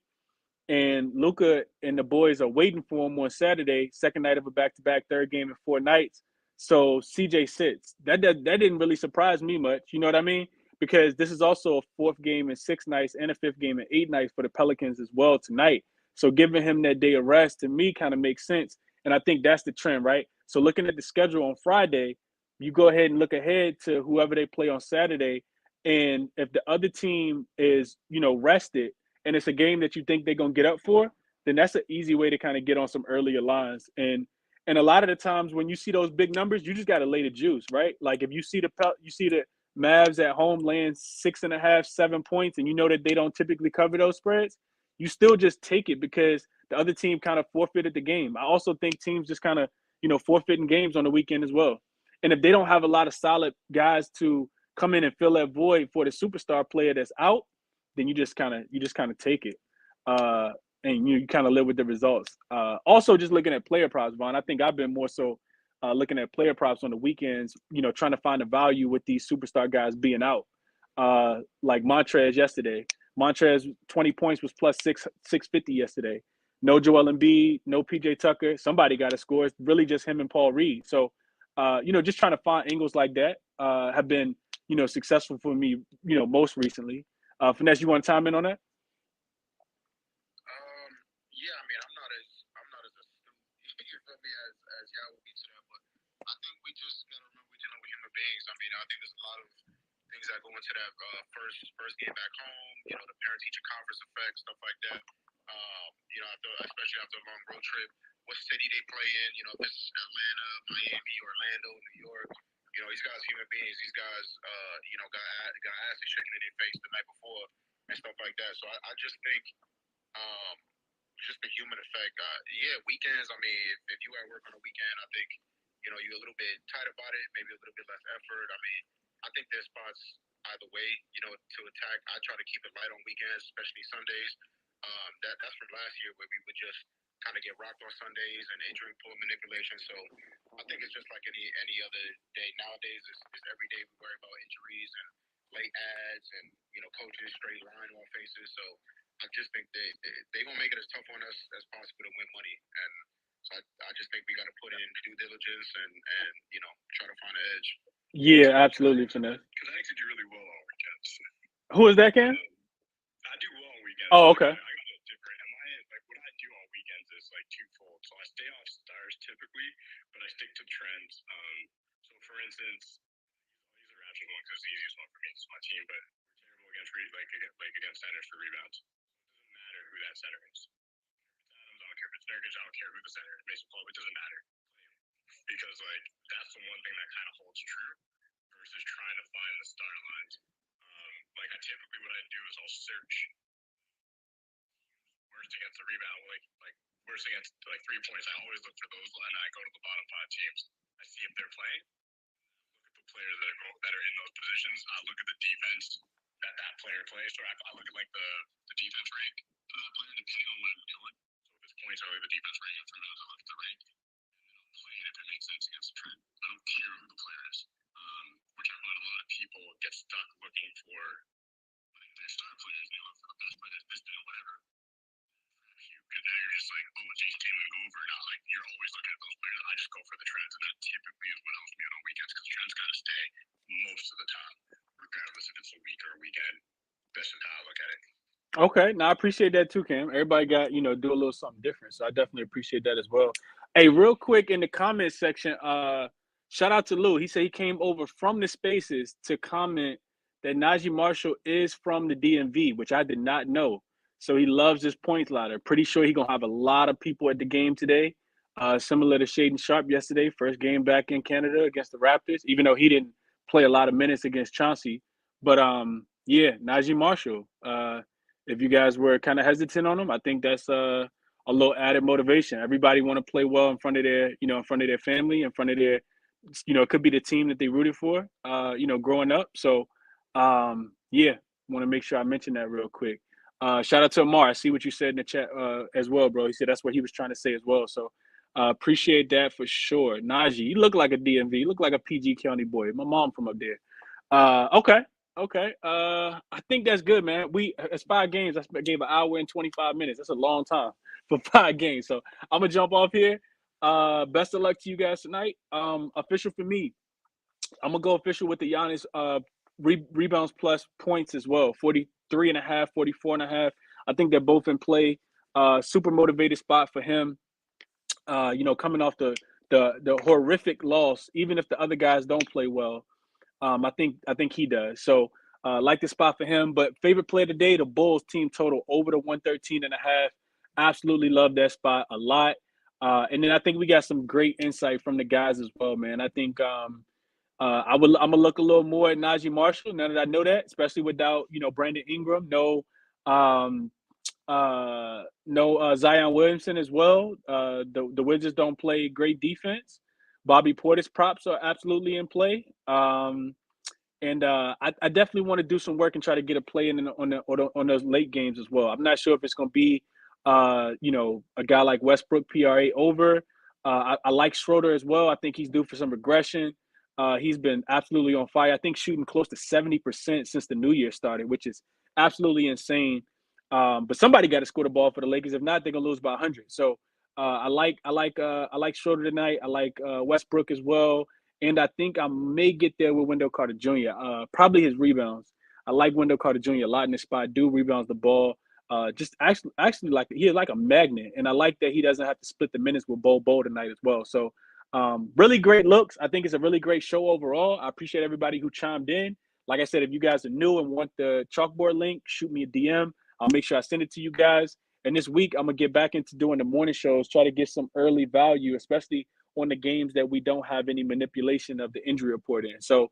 and Luka and the boys are waiting for him on Saturday, second night of a back-to-back, third game in 4 nights. So CJ sits. That didn't really surprise me much. You know what I mean? Because this is also a fourth game in 6 nights and a fifth game in 8 nights for the Pelicans as well tonight. So giving him that day of rest to me kind of makes sense. And I think that's the trend, right? So looking at the schedule on Friday, you go ahead and look ahead to whoever they play on Saturday. And if the other team is, rested, and it's a game that you think they're gonna get up for, then that's an easy way to kind of get on some earlier lines. And a lot of the times when you see those big numbers, you just got to lay the juice, right? Like if you see the Mavs at home laying 6.5, 7 points, and you know that they don't typically cover those spreads, you still just take it because the other team kind of forfeited the game. I also think teams just kind of forfeiting games on the weekend as well. And if they don't have a lot of solid guys to come in and fill that void for the superstar player that's out, then you just kind of take it, and you kind of live with the results. Also, just looking at player props, Vaughn. I think I've been more so looking at player props on the weekends. Trying to find the value with these superstar guys being out. Like Montrez yesterday. Montrez 20 points was plus 650 yesterday. No Joel Embiid, no PJ Tucker. Somebody got to score. It's really just him and Paul Reed. So, just trying to find angles like that have been successful for me. Most recently. Finesse, you want to chime in on that? Yeah, I mean, I'm not as astute, you feel me, as y'all would be to that, but I think we just gotta remember we're dealing with human beings. I mean, I think there's a lot of things that go into that first game back home. The parent-teacher conference effect, stuff like that. Especially after a long road trip, what city they play in. If this is Atlanta, Miami, Orlando, New York. These guys human beings. These guys, got acid shaking in their face the night before and stuff like that. So I just think, just the human effect. Yeah, weekends. I mean, if you at work on a weekend, I think you're a little bit tight about it. Maybe a little bit less effort. I mean, I think there's spots either way. To attack. I try to keep it light on weekends, especially Sundays. That's from last year where we would just kind of get rocked on Sundays and injury pool manipulation. So I think it's just like any other day. Nowadays, it's every day we worry about injuries and late ads and coaches straight line on faces. So I just think they gonna make it as tough on us as possible to win money. And so I just think we got to put in due diligence and try to find an edge. Yeah, absolutely, Finesse. Because I actually do really well on weekends. Who is that, Ken? I do well on weekends. Oh, okay. I got a different. And what I do on weekends is like twofold. So I stay off stars typically, but I stick to trends. So for instance, I'll use the Raptors one because it's the easiest one for me. It's my team, but we're terrible against centers for rebounds. It doesn't matter who that center is. If it's Adams, I don't care if it's Nurkic, I don't care who the center is. Mason Paul, it doesn't matter because that's the one thing that kind of holds true versus trying to find the star lines. Typically what I do is I'll search worst against the rebound, like worst against 3 points. I always look for those, and I go to the bottom 5 teams. I see if they're playing. Look at the players that are in those positions. I look at the defense that player plays. So I look at the defense rank for that player depending on what I'm doing. So if it's points, I look at the defense rank. If it's rebounds, I look at the rank. And then I'm playing. If it make sense against the trend. I don't care who the player is, which I find a lot of people get stuck looking for their star players. They look for the best players, this, and whatever. Because now you're just like, oh, Jason Tatum go over. Not like you're always looking at those players. I just go for the trends, and that typically is what helps me on weekends because trends kind of stay most of the time, regardless if it's a week or a weekend. That's just how I look at it. Okay, now I appreciate that too, Cam. Everybody got, do a little something different. So I definitely appreciate that as well. Hey, real quick in the comment section, shout out to Lou. He said he came over from the spaces to comment that Najee Marshall is from the DMV, which I did not know. So he loves his points ladder. Pretty sure he's gonna have a lot of people at the game today. Similar to Shaden Sharp yesterday, first game back in Canada against the Raptors, even though he didn't play a lot of minutes against Chauncey. But yeah, Najee Marshall. If you guys were kind of hesitant on him, I think that's a little added motivation. Everybody want to play well in front of their, in front of their family, in front of their, it could be the team that they rooted for, growing up. So, yeah, want to make sure I mention that real quick. Shout out to Amar. I see what you said in the chat as well, bro. He said that's what he was trying to say as well. So, appreciate that for sure. Najee, you look like a DMV. You look like a PG County boy. My mom from up there. Okay. Okay. I think that's good, man. It's 5 games. I gave an hour and 25 minutes. That's a long time for 5 games. So I'm gonna jump off here. Best of luck to you guys tonight. Official for me. I'm gonna go official with the Giannis rebounds plus points as well. 43.5, 44.5. I think they're both in play. Super motivated spot for him. Coming off the horrific loss, even if the other guys don't play well. I think he does. So like the spot for him. But favorite play today, the Bulls team total over the 113.5. Absolutely love that spot a lot. And then I think we got some great insight from the guys as well, man. I think I'm gonna look a little more at Najee Marshall now that I know that, especially without Brandon Ingram, no Zion Williamson as well. The Wizards don't play great defense. Bobby Portis props are absolutely in play. And I definitely want to do some work and try to get a play in on those late games as well. I'm not sure if it's going to be, a guy like Westbrook PRA over. I like Schroeder as well. I think he's due for some regression. He's been absolutely on fire. I think shooting close to 70% since the new year started, which is absolutely insane. But somebody got to score the ball for the Lakers. If not, they're gonna lose by 100. So I like Schroeder tonight. I like Westbrook as well. And I think I may get there with Wendell Carter Jr. Probably his rebounds. I like Wendell Carter Jr. a lot in this spot. Dude rebounds the ball. Just actually like he's like a magnet. And I like that he doesn't have to split the minutes with Bol tonight as well. So really great looks. I think it's a really great show overall. I appreciate everybody who chimed in. Like I said, if you guys are new and want the chalkboard link, shoot me a DM. I'll make sure I send it to you guys. And this week, I'm going to get back into doing the morning shows, try to get some early value, especially on the games that we don't have any manipulation of the injury report in. So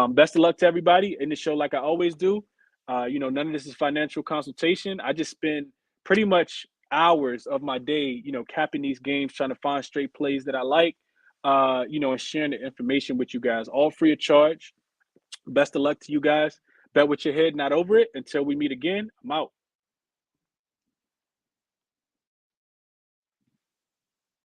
best of luck to everybody in the show like I always do. None of this is financial consultation. I just spend pretty much hours of my day, capping these games, trying to find straight plays that I like, and sharing the information with you guys, all free of charge. Best of luck to you guys. Bet with your head, not over it. Until we meet again, I'm out.